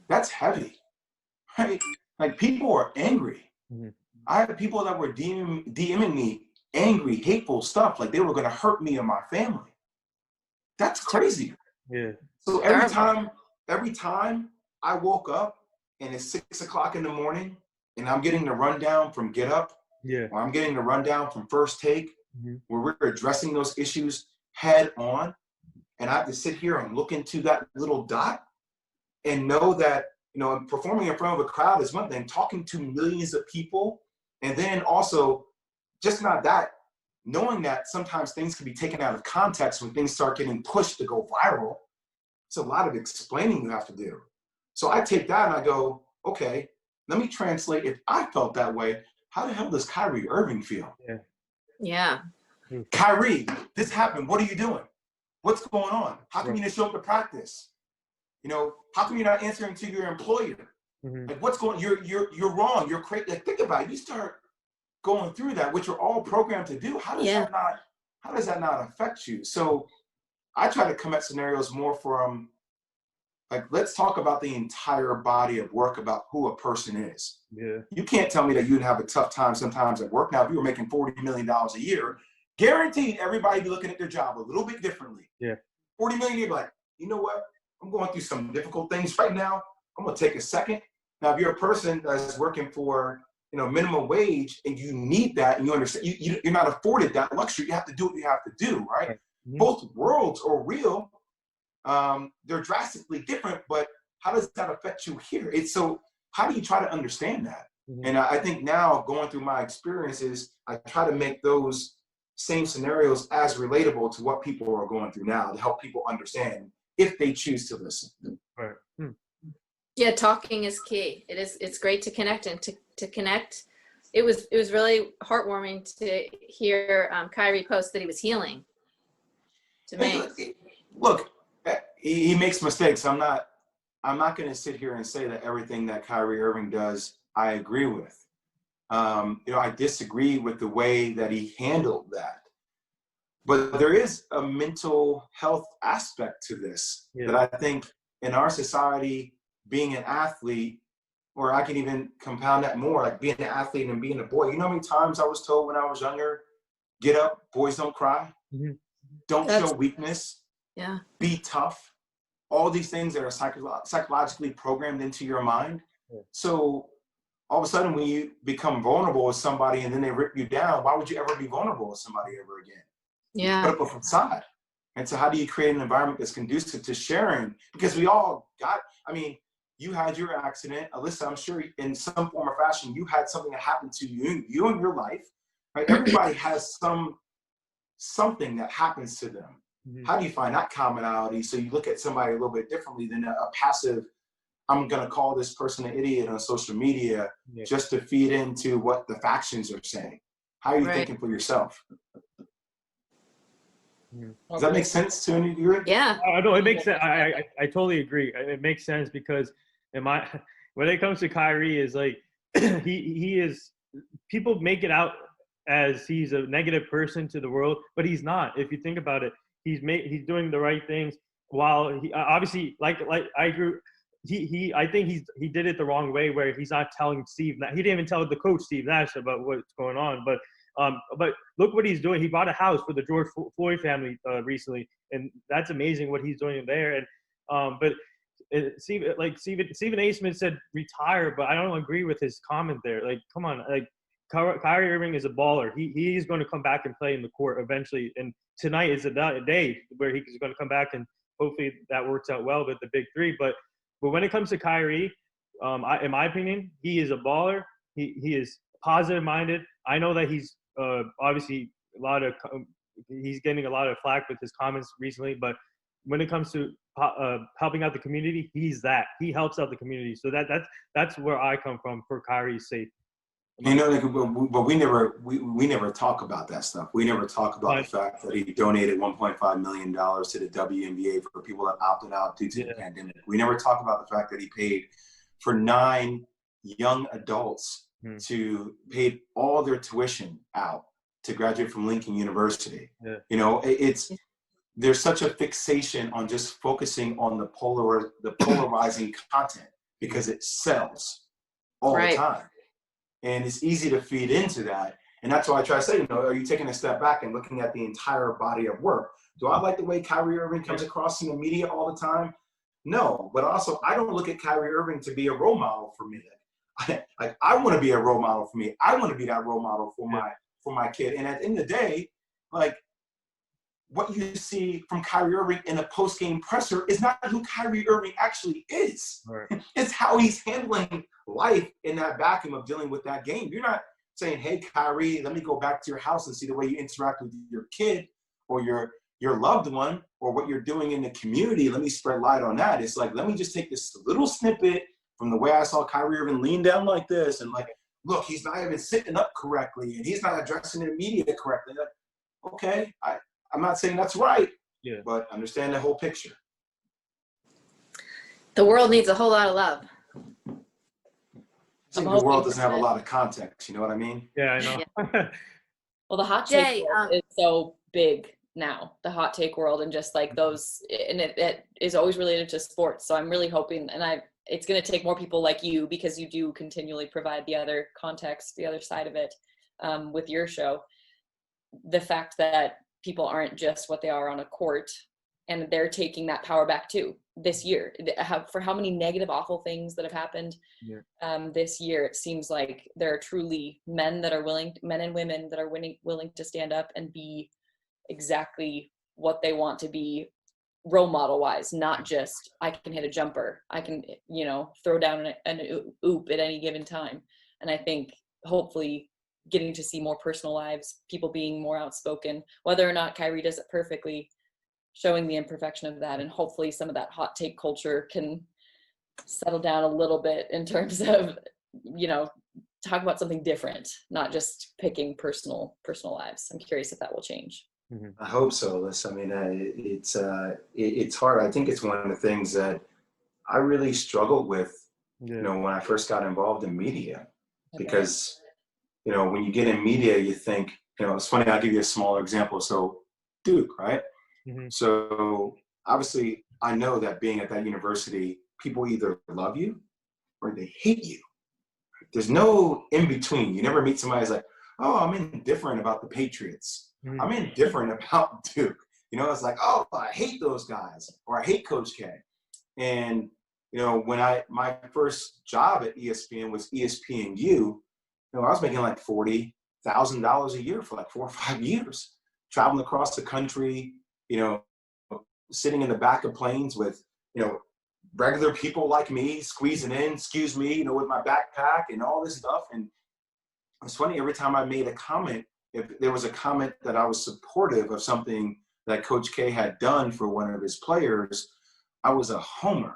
That's heavy, right? Like, people are angry. I had people that were DMing me angry, hateful stuff, like they were going to hurt me and my family. That's crazy. Yeah. So every time I woke up and it's 6 o'clock in the morning and I'm getting the rundown from Get Up, or I'm getting the rundown from First Take, where we're addressing those issues head on, and I have to sit here and look into that little dot and know that, performing in front of a crowd is one thing, talking to millions of people, and then also just not that, knowing that sometimes things can be taken out of context when things start getting pushed to go viral. It's a lot of explaining you have to do. So I take that and I go, okay, let me translate. If I felt that way, how the hell does Kyrie Irving feel? Yeah. Kyrie, this happened. What are you doing? What's going on? How come you didn't show up to practice? How come you're not answering to your employer? Like, what's going on? You're wrong. You're crazy. Like, think about it. You start going through that, which you're all programmed to do. How does that not affect you? So I try to come at scenarios more from, like, let's talk about the entire body of work, about who a person is. Yeah. You can't tell me that you'd have a tough time sometimes at work. Now, if you were making $40 million a year, guaranteed everybody be looking at their job a little bit differently. Yeah. 40 million, you'd be like, you know what? I'm going through some difficult things right now. I'm going to take a second. Now, if you're a person that's working for, minimum wage, and you need that, and you understand, you're not afforded that luxury. You have to do what you have to do, right? Mm-hmm. Both worlds are real. They're drastically different, but how does that affect you here? So how do you try to understand that? Mm-hmm. And I think now, going through my experiences, I try to make those same scenarios as relatable to what people are going through now, to help people understand if they choose to listen. Right. Yeah, talking is key. It's great to connect, and to connect. It was really heartwarming to hear Kyrie post that he was healing. To me, look, he makes mistakes. I'm not going to sit here and say that everything that Kyrie Irving does I agree with. I disagree with the way that he handled that. But there is a mental health aspect to this that I think in our society, being an athlete, or I can even compound that more, like being an athlete and being a boy. You know how many times I was told when I was younger, get up, boys don't cry, don't show weakness, be tough. All these things that are psychologically programmed into your mind. Yeah. So all of a sudden, when you become vulnerable with somebody and then they rip you down, why would you ever be vulnerable with somebody ever again? Yeah. You put up a facade. And so how do you create an environment that's conducive to sharing? Because we all you had your accident. Alyssa, I'm sure in some form or fashion, you had something that happened to you in your life, right? Everybody has something that happens to them. Mm-hmm. How do you find that commonality? So you look at somebody a little bit differently than a passive, I'm going to call this person an idiot on social media just to feed into what the factions are saying. How are you thinking for yourself? Does that make sense to any degree? Yeah. I know it makes sense. I totally agree. It makes sense because when it comes to Kyrie, is like he is. People make it out as he's a negative person to the world, but he's not. If you think about it, he's doing the right things. While he obviously like I agree. I think he did it the wrong way where he's not telling Steve. He didn't even tell the coach Steve Nash about what's going on. But look what he's doing. He bought a house for the George Floyd family recently, and that's amazing what he's doing there. And but Stephen A. Smith said retire, but I don't agree with his comment there. Like, come on, like Kyrie Irving is a baller. He's going to come back and play in the court eventually. And tonight is a day where he's going to come back, and hopefully that works out well with the big three. But when it comes to Kyrie, in my opinion, he is a baller. He is positive minded. I know that he's obviously he's getting a lot of flack with his comments recently, but when it comes to helping out the community, he helps out the community. So that's where I come from for Kyrie's sake. You know, but we never talk about that stuff. We never talk about the fact that he donated $1.5 million to the WNBA for people that opted out due to the pandemic. We never talk about the fact that he paid for 9 young adults to pay all their tuition out to graduate from Lincoln University. Yeah. You know, there's such a fixation on just focusing on the polarizing content because it sells all the time. And it's easy to feed into that. And that's why I try to say, you know, are you taking a step back and looking at the entire body of work? Do I like the way Kyrie Irving comes across in the media all the time? No, but also I don't look at Kyrie Irving to be a role model for me. Like I want to be a role model for me. I want to be that role model for my kid. And at the end of the day, like what you see from Kyrie Irving in a post-game presser is not who Kyrie Irving actually is. Right. It's how he's handling life in that vacuum of dealing with that game. You're not saying, hey, Kyrie, let me go back to your house and see the way you interact with your kid or your loved one or what you're doing in the community. Let me spread light on that. It's like, let me just take this little snippet from the way I saw Kyrie Irving lean down like this and like, look, he's not even sitting up correctly and he's not addressing the media correctly. Like, okay, I'm not saying that's right, but understand the whole picture. The world needs a whole lot of love. I think the world doesn't have a lot of context. You know what I mean? Yeah, I know. Well, the hot take world is so big now, the hot take world, and just like those, and it is always related to sports. So I'm really hoping, and it's going to take more people like you because you do continually provide the other context, the other side of it with your show. The fact that people aren't just what they are on a court, and they're taking that power back too this year. For how many negative, awful things that have happened this year, it seems like there are truly men and women that are willing to stand up and be exactly what they want to be, role model wise, not just I can hit a jumper, I can throw down an oop at any given time. And I think hopefully getting to see more personal lives, people being more outspoken, whether or not Kyrie does it perfectly, showing the imperfection of that, and hopefully some of that hot take culture can settle down a little bit in terms of, talk about something different, not just picking personal lives. I'm curious if that will change. Mm-hmm. I hope so, Liz. I mean, it's hard. I think it's one of the things that I really struggled with, when I first got involved in media, because when you get in media, you think, it's funny, I'll give you a smaller example. So Duke, right? Mm-hmm. So obviously I know that being at that university, people either love you or they hate you. There's no in between. You never meet somebody who's like, oh, I'm indifferent about the Patriots. Mm-hmm. I'm indifferent about Duke. It's like, oh, I hate those guys, or I hate Coach K. And, when my first job at ESPN was ESPNU, I was making like $40,000 a year for like 4 or 5 years, traveling across the country, sitting in the back of planes with, regular people like me squeezing in, excuse me, with my backpack and all this stuff. And it's funny, every time I made a comment, if there was a comment that I was supportive of something that Coach K had done for one of his players, I was a homer.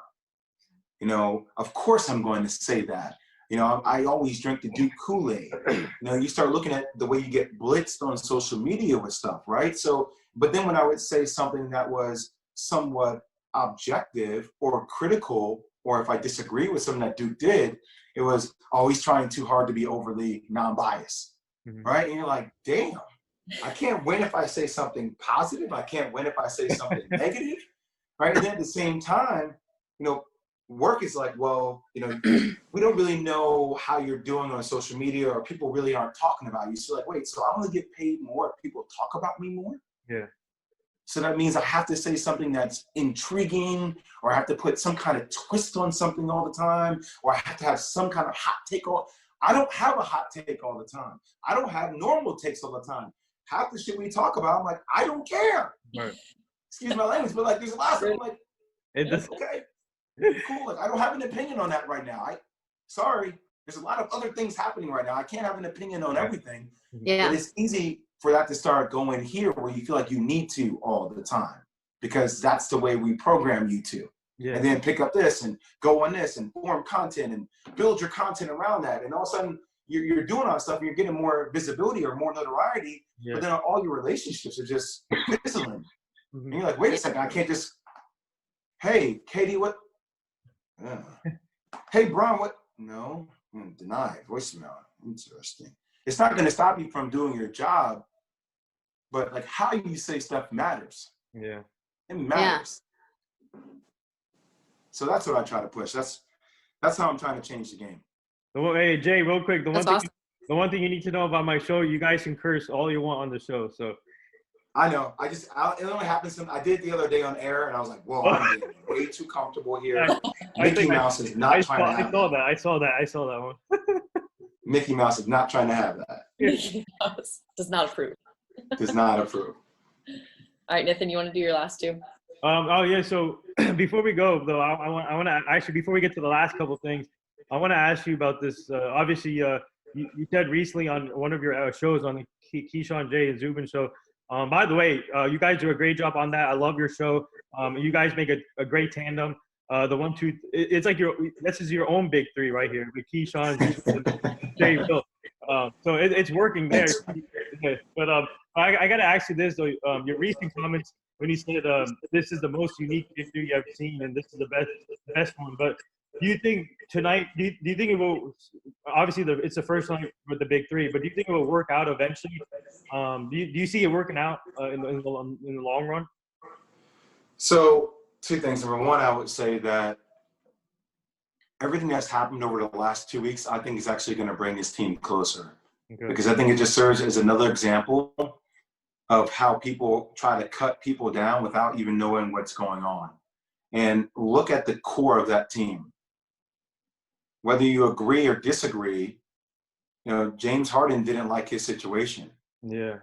Of course I'm going to say that. You know, I always drink the Duke Kool-Aid. You know, you start looking at the way you get blitzed on social media with stuff, right? So, but then when I would say something that was somewhat objective or critical, or if I disagree with something that Duke did, it was always trying too hard to be overly non-biased, right? And you're like, damn, I can't win if I say something positive. I can't win if I say something negative, right? And then at the same time, you know, work is like, well, you know, we don't really know how you're doing on social media, or people really aren't talking about you. So like, wait, so I only get paid more if people talk about me more? Yeah. So that means I have to say something that's intriguing, or I have to put some kind of twist on something all the time, or I have to have some kind of hot take. I don't have a hot take all the time. I don't have normal takes all the time. Half the shit we talk about, I'm like, I don't care. Right. Excuse my language, but like there's a lot of stuff I'm like, okay, cool. Like I don't have an opinion on that right now. Sorry. There's a lot of other things happening right now. I can't have an opinion on everything. Yeah. But it's easy for that to start going here where you feel like you need to all the time, because that's the way we program you to. Yeah. And then pick up this and go on this and form content and build your content around that. And all of a sudden you're doing all that stuff and you're getting more visibility or more notoriety, but then all your relationships are just fizzling. And you're like, wait a second, I can't just, hey, Katie, what? Hey, Brian, what? No, deny voicemail. Interesting. It's not going to stop you from doing your job, but like how you say stuff matters. Yeah. It matters. Yeah. So that's what I try to push. That's how I'm trying to change the game. Hey, Jay, real quick. The Awesome. one thing you need to know about my show, you guys can curse all you want on the show. So I know. It only happens. I did the other day on air, and I was like, "Whoa, I'm getting way too comfortable here." Mickey Mouse is not trying to have that. I saw that one. Mickey Mouse is not trying to have that. Mickey Mouse does not approve. Does not approve. All right, Nathan, you want to do your last two? Oh yeah. So before we go, though, I want to actually, before we get to the last couple things, I want to ask you about this. Obviously, you said recently on one of your shows on the Keyshawn J and Zubin show. By the way, you guys do a great job on that. I love your show. You guys make a great tandem. The 1, 2, it's like this is your own big three right here with Keyshawn, Jay, Phil. So it's working there. But I got to ask you this though. Your recent comments when you said this is the most unique victory you have seen and this is the best one. But do you think tonight? Do you think it will? Obviously, it's the first time with the big three, but do you think it will work out eventually? Do you see it working out in the long run? So, two things. Number one, I would say that everything that's happened over the last 2 weeks, I think is actually going to bring this team closer. Okay. Because I think it just serves as another example of how people try to cut people down without even knowing what's going on. And look at the core of that team. Whether you agree or disagree, you know, James Harden didn't like his situation. Yeah.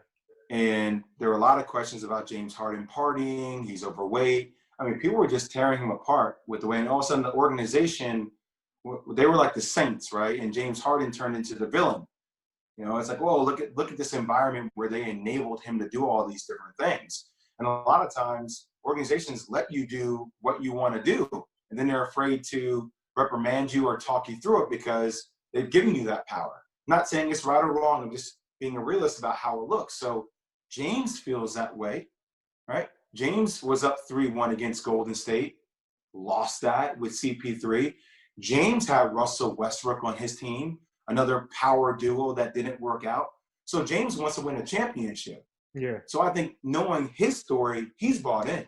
And there were a lot of questions about James Harden partying. He's overweight. I mean, people were just tearing him apart with the way, and all of a sudden the organization, they were like the saints, right? And James Harden turned into the villain. You know, it's like, whoa, look at this environment where they enabled him to do all these different things. And a lot of times organizations let you do what you want to do, and then they're afraid to reprimand you or talk you through it because they've given you that power. I'm not saying it's right or wrong. I'm just being a realist about how it looks. So James feels that way, right? James was up 3-1 against Golden State, lost that with CP3. James had Russell Westbrook on his team, another power duo that didn't work out. So James wants to win a championship. Yeah. So I think knowing his story, he's bought in.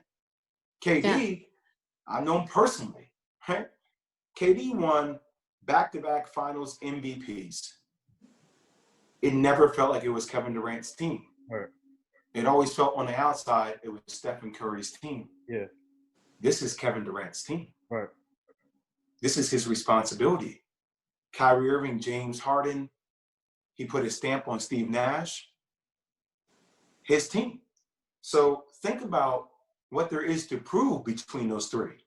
KD, I've known personally, right? KD won back-to-back finals MVPs. It never felt like it was Kevin Durant's team. Right. It always felt on the outside it was Stephen Curry's team. Yeah. This is Kevin Durant's team. Right. This is his responsibility. Kyrie Irving, James Harden, he put his stamp on Steve Nash, his team. So think about what there is to prove between those three.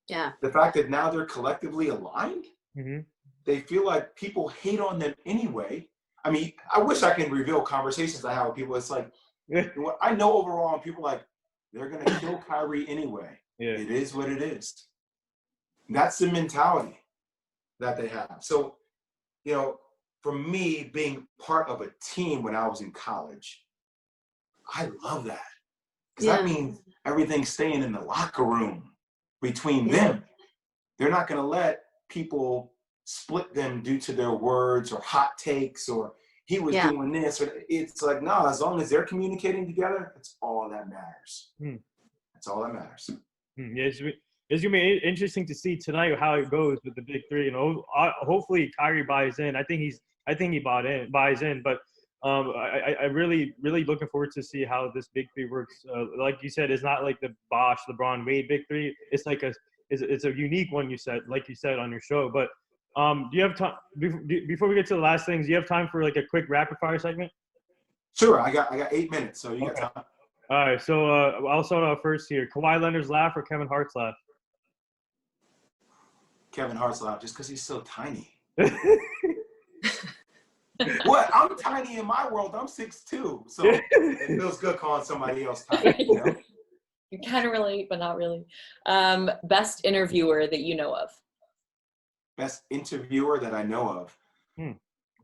Yeah. The fact that now they're collectively aligned, they feel like people hate on them anyway. I mean, I wish I can reveal conversations I have with people. It's like, I know overall people like, they're going to kill Kyrie anyway. Yeah. It is what it is. That's the mentality that they have. So you know, for me, being part of a team when I was in college, I love that. Because that means everything's staying in the locker room between them. They're not going to let people split them due to their words or hot takes or he was doing this. Or it's like, no, as long as they're communicating together, that's all that matters. That's all that matters. Yeah, it's gonna be interesting to see tonight how it goes with the big three. You know, hopefully Kyrie buys in. I think he buys in. But I really looking forward to see how this big three works. Like you said, it's not like the Bosh, LeBron, Wade big three. It's like it's a unique one. Like you said on your show. But do you have time before we get to the last things? Do you have time for like a quick rapid fire segment? Sure, I got 8 minutes, so you got time. All right, so I'll start off first here. Kawhi Leonard's laugh or Kevin Hart's laugh? Kevin Hart's laugh, just because he's so tiny. What? I'm tiny in my world. I'm 6'2", so it feels good calling somebody else tiny. You know? You kind of relate, but not really. Best interviewer that you know of? Best interviewer that I know of?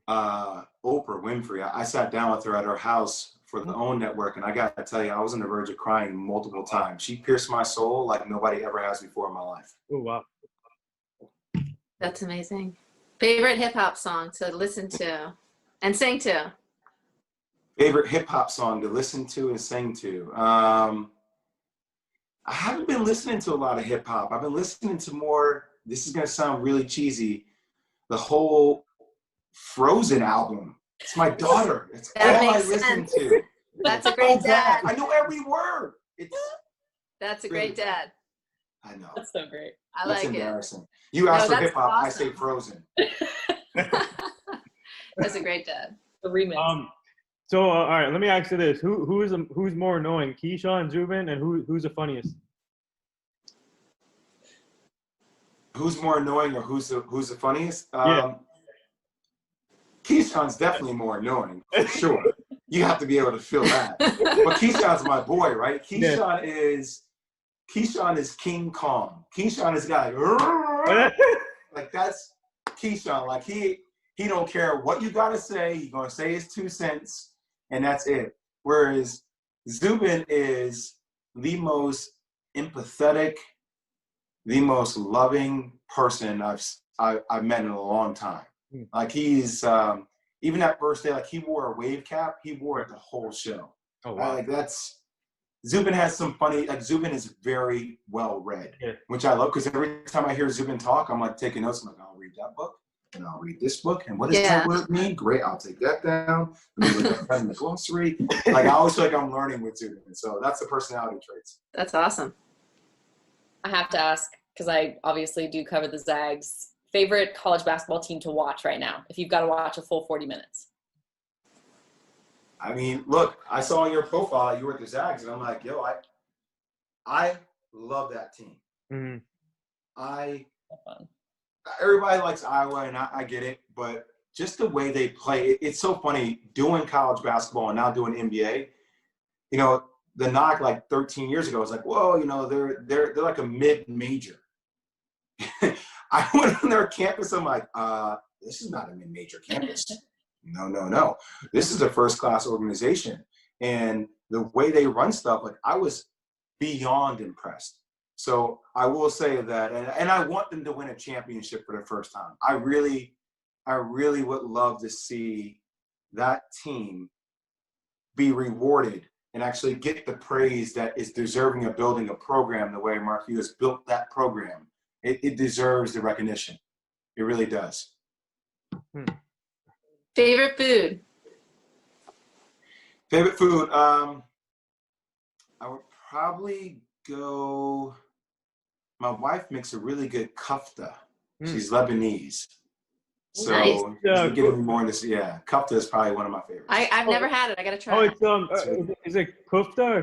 Oprah Winfrey. I sat down with her at her house for the OWN network, and I got to tell you, I was on the verge of crying multiple times. She pierced my soul like nobody ever has before in my life. Oh, wow. That's amazing. Favorite hip hop song to listen to and sing to? Favorite hip hop song to listen to and sing to? I haven't been listening to a lot of hip hop. I've been listening to more, this is going to sound really cheesy, the whole Frozen album. It's my daughter. It's That all I makes listen sense. to. That's a great dad. I know every word. That's a great dad. I know. That's so great. I That's like it. embarrassing. You ask for that's hip hop, I awesome. say Frozen. That's a great dad. The remix. So all right, let me ask you this: who's more annoying, Keyshawn, Zubin, and who's the funniest? Who's more annoying or who's the funniest? Yeah. Keyshawn's definitely more annoying, for sure. You have to be able to feel that. But Keyshawn's my boy, right? Keyshawn is King Kong. Keyshawn is guy like that's Keyshawn. Like he don't care what you gotta say. He's gonna say his 2 cents, and that's it. Whereas Zubin is the most empathetic, the most loving person I've met in a long time. Like he's even that first day, like he wore a wave cap. He wore it the whole show. Oh wow! Like that's Zubin has some funny. Like Zubin is very well read, which I love because every time I hear Zubin talk, I'm like taking notes. I'm like, I'll read that book and I'll read this book. And what does that word mean? Great, I'll take that down. Let me look at that in the glossary. Like I always feel like I'm learning with Zubin, and so that's the personality traits. That's awesome. I have to ask because I obviously do cover the Zags. Favorite college basketball team to watch right now, if you've got to watch a full 40 minutes? I mean, look, I saw on your profile you were at the Zags, and I'm like, yo, I love that team. Mm-hmm. Everybody likes Iowa, and I get it, but just the way they play, it's so funny doing college basketball and now doing NBA. You know, the knock like 13 years ago was like, whoa, you know, they're like a mid-major. I went on their campus. I'm like, this is not a mid-major campus. No. This is a first-class organization. And the way they run stuff, like I was beyond impressed. So I will say that, and I want them to win a championship for the first time. I really would love to see that team be rewarded and actually get the praise that is deserving of building a program the way Mark Hughes built that program. It deserves the recognition. It really does. Favorite food? Favorite food? I would probably go. My wife makes a really good kofta. She's Lebanese. So Nice. getting more into this. Yeah, kofta is probably one of my favorites. I've never had it. I gotta try. Oh, it. is it kofta or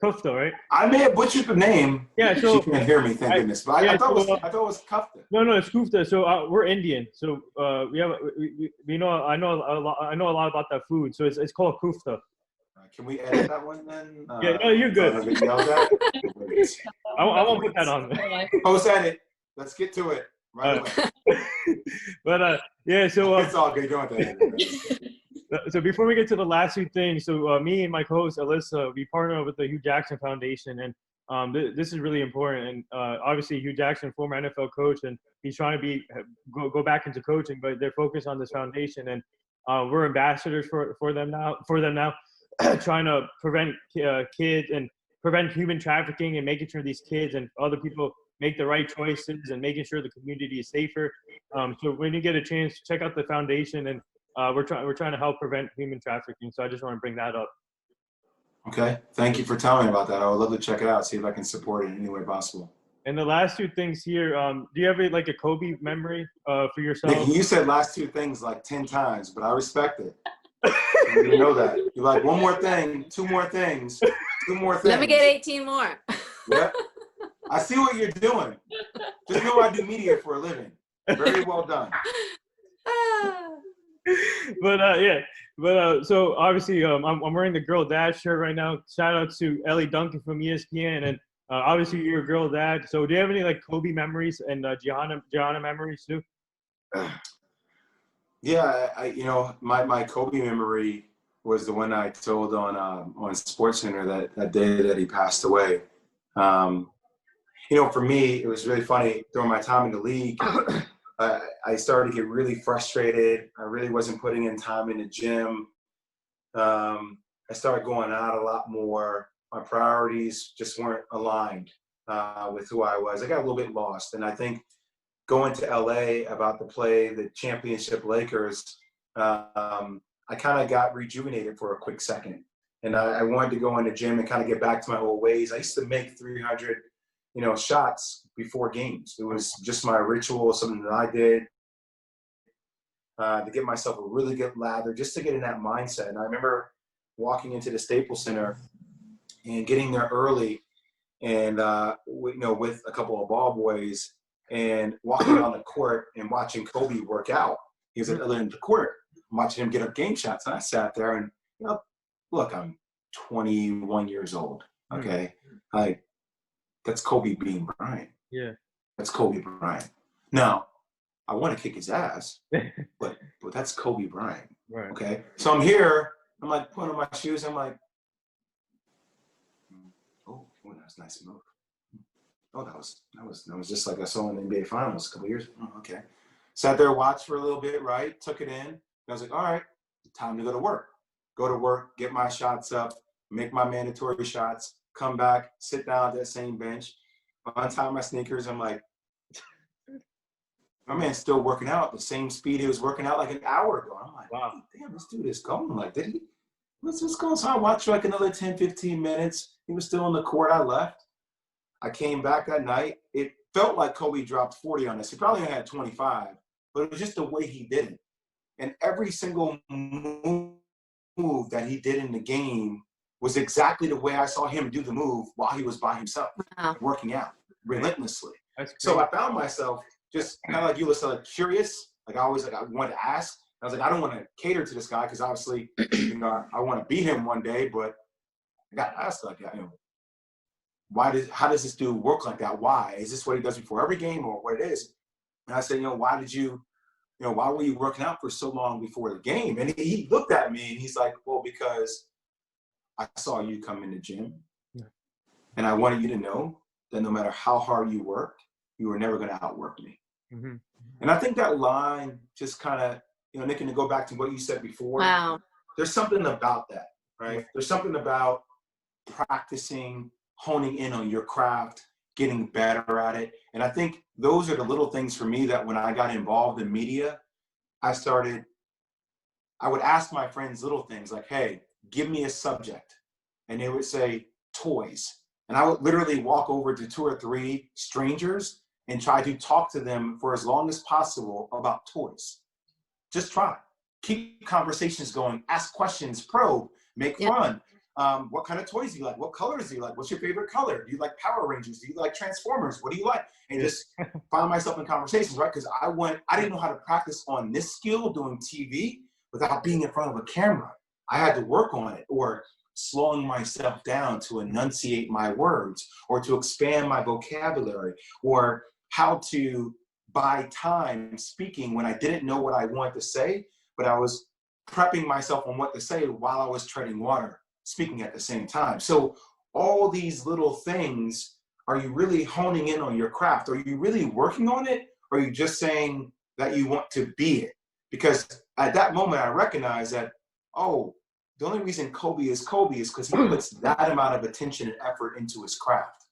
kofta, right? I may have butchered the name. Yeah, so she can't hear me, thank goodness. But I thought it was kofta. No, it's kofta. So we're Indian. So we know I know a lot about that food. So it's called kofta. Can we edit that one then? Yeah, no, you're good. I won't put that on. Post edit. Let's get to it. Right away. But yeah, so It's all good. Going there. so before we get to the last two things, so me and my co-host Alyssa, we partner with the Hugh Jackson Foundation, and this is really important. And obviously, Hugh Jackson, former NFL coach, and he's trying to go back into coaching, but they're focused on this foundation, and we're ambassadors for them now. Trying to prevent kids and prevent human trafficking, and making sure these kids and other people make the right choices, and making sure the community is safer. So when you get a chance, check out the foundation, and we're trying to help prevent human trafficking. So I just want to bring that up. Okay, thank you for telling me about that. I would love to check it out, see if I can support it in any way possible. And the last two things here, do you have like a Kobe memory for yourself? Nick, you said last two things like 10 times, but I respect it. You know that. You're like, one more thing, two more things, two more things. Let me get 18 more. Yep. I see what you're doing. Just know I do media for a living. Very well done. But so obviously I'm wearing the Girl Dad shirt right now. Shout out to Ellie Duncan from ESPN, and obviously you're a girl dad. So do you have any like Kobe memories and Gianna memories too? Yeah, my Kobe memory was the one I told on SportsCenter that day that he passed away. For me, it was really funny during my time in the league. I started to get really frustrated. I really wasn't putting in time in the gym. I started going out a lot more. My priorities just weren't aligned with who I was. I got a little bit lost. And I think going to LA about to play the championship Lakers, I kind of got rejuvenated for a quick second. And I wanted to go in the gym and kind of get back to my old ways. I used to make 300 shots before games. It was just my ritual, something that I did to get myself a really good lather, just to get in that mindset. And I remember walking into the Staples Center and getting there early, and with a couple of ball boys, and walking on the court and watching Kobe work out. He was at the other end of the court, watching him get up game shots. And I sat there and, look, I'm 21 years old. Okay, that's Kobe Bean Bryant. Yeah. That's Kobe Bryant. Now, I want to kick his ass, but that's Kobe Bryant. Right. Okay. So I'm here, I'm like putting on my shoes, I'm like, oh, that's a nice move. Oh, that was just like I saw in the NBA Finals a couple years ago. Oh, okay. Sat there, watched for a little bit, right? Took it in. And I was like, all right, time to go to work. Go to work, get my shots up, make my mandatory shots, come back, sit down at that same bench, untie my sneakers. I'm like, my man's still working out the same speed he was working out like an hour ago. I'm like, wow, damn, this dude is going. Like, did he? What's going on? So I watched like another 10, 15 minutes. He was still on the court. I left. I came back that night. It felt like Kobe dropped 40 on us. He probably only had 25, but it was just the way he did it. And every single move that he did in the game was exactly the way I saw him do the move while he was by himself, working out relentlessly. So I found myself just kind of like you, like curious. Like I wanted to ask. I was like, I don't want to cater to this guy because obviously, I want to beat him one day. But I got to ask, like, how does this dude work like that? Why? Is this what he does before every game or what it is? And I said, why were you working out for so long before the game? And he looked at me and he's like, well, because I saw you come in the gym, and I wanted you to know that no matter how hard you worked, you were never going to outwork me. Mm-hmm. And I think that line just kind of, Nick, and to go back to what you said before, there's something about that, right? There's something about practicing, honing in on your craft, getting better at it. And I think those are the little things for me that when I got involved in media, I would ask my friends little things like, hey, give me a subject. And they would say toys. And I would literally walk over to 2 or 3 strangers and try to talk to them for as long as possible about toys. Just try. Keep conversations going, ask questions, probe, make fun. What kind of toys do you like? What colors do you like? What's your favorite color? Do you like Power Rangers? Do you like Transformers? What do you like? And just find myself in conversations, right? Because I didn't know how to practice on this skill doing TV without being in front of a camera. I had to work on it, or slowing myself down to enunciate my words, or to expand my vocabulary, or how to buy time speaking when I didn't know what I wanted to say, but I was prepping myself on what to say while I was treading water, speaking at the same time. So all these little things, are you really honing in on your craft? Are you really working on it? Or are you just saying that you want to be it? Because at that moment, I recognized that, oh, the only reason Kobe is because he puts that amount of attention and effort into his craft.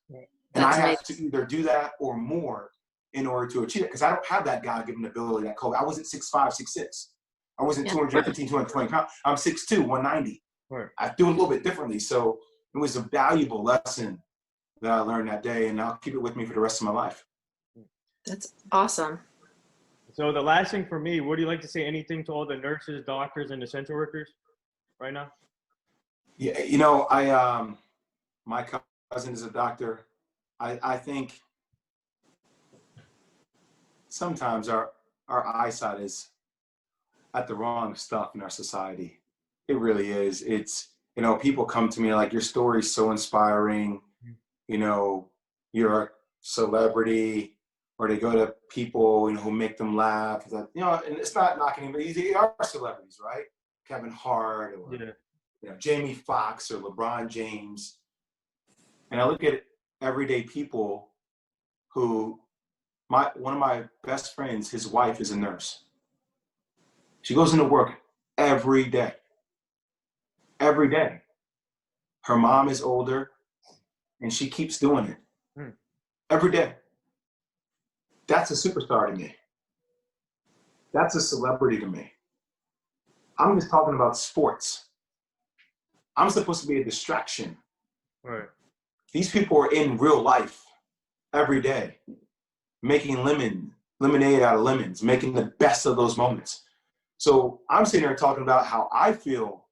And I have to either do that or more in order to achieve it, because I don't have that God-given ability that Kobe. I wasn't 6'5", 6'6". I wasn't 215, 220 pounds. I'm 6'2", 190. Right. I do a little bit differently. So it was a valuable lesson that I learned that day, and I'll keep it with me for the rest of my life. That's awesome. So the last thing for me, would you like to say anything to all the nurses, doctors, and essential workers right now? Yeah, my cousin is a doctor. I think sometimes our eyesight is at the wrong stuff in our society. It really is. It's, people come to me like, your story's so inspiring. You're a celebrity, or they go to people, who make them laugh. And it's not knocking anybody. They are celebrities, right? Kevin Hart, or Jamie Foxx, or LeBron James. And I look at everyday people who, one of my best friends, his wife is a nurse. She goes into work every day. Every day. Her mom is older, and she keeps doing it. Every day. That's a superstar to me. That's a celebrity to me. I'm just talking about sports. I'm supposed to be a distraction. Right. These people are in real life every day, making lemonade out of lemons, making the best of those moments. So I'm sitting here talking about how I feel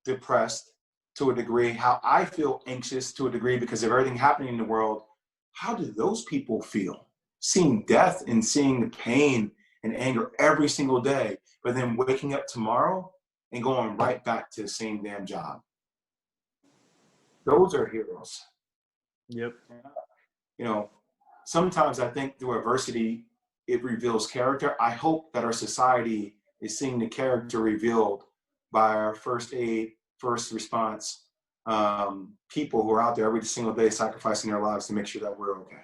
depressed to a degree, how I feel anxious to a degree because of everything happening in the world. How do those people feel? Seeing death and seeing the pain and anger every single day, but then waking up tomorrow and going right back to the same damn job. Those are heroes. Yep. Sometimes I think through adversity, it reveals character. I hope that our society is seeing the character revealed by our first aid, first response, people who are out there every single day sacrificing their lives to make sure that we're okay.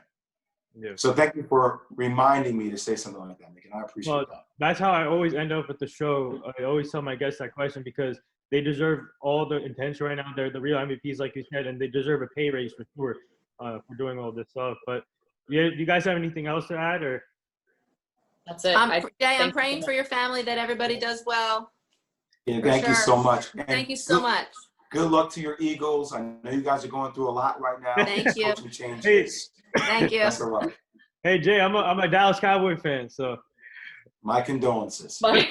Yeah. So thank you for reminding me to say something like that, Nick, and I appreciate that. That's how I always end up with the show. I always tell my guests that question because they deserve all the attention right now. They're the real MVPs, like you said, and they deserve a pay raise for sure for doing all this stuff. But yeah, do you guys have anything else to add, or? That's it. Jay, I'm praying for your family, that everybody does well. Yeah, thank you so much. And thank you so much. Good luck to your Eagles. I know you guys are going through a lot right now. Thank you. Coaching changes. Thank you. Best of luck. Hey, Jay, I'm a Dallas Cowboy fan, so. My condolences. But,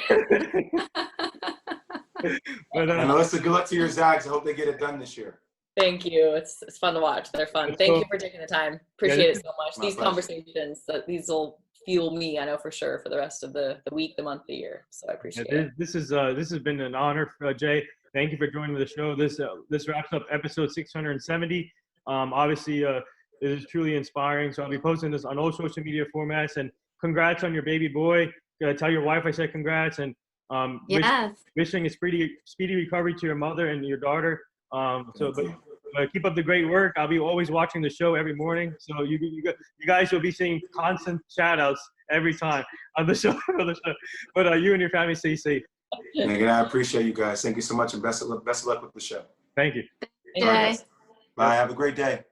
and Alyssa, good luck to your Zags. I hope they get it done this year. Thank you. It's fun to watch. They're fun. Thank you for taking the time. Appreciate it so much. These conversations, these will fuel me, I know for sure, for the rest of the week, the month, the year. So I appreciate it. This has been an honor, Jay. Thank you for joining the show. This wraps up episode 670. Obviously, it is truly inspiring. So I'll be posting this on all social media formats. And congrats on your baby boy. Tell your wife I said congrats, and wishing a speedy recovery to your mother and your daughter. But keep up the great work. I'll be always watching the show every morning. So you guys will be seeing constant shout outs every time on the show. But you and your family stay safe. And I appreciate you guys. Thank you so much, and best of luck with the show. Thank you. Bye. Bye. Have a great day.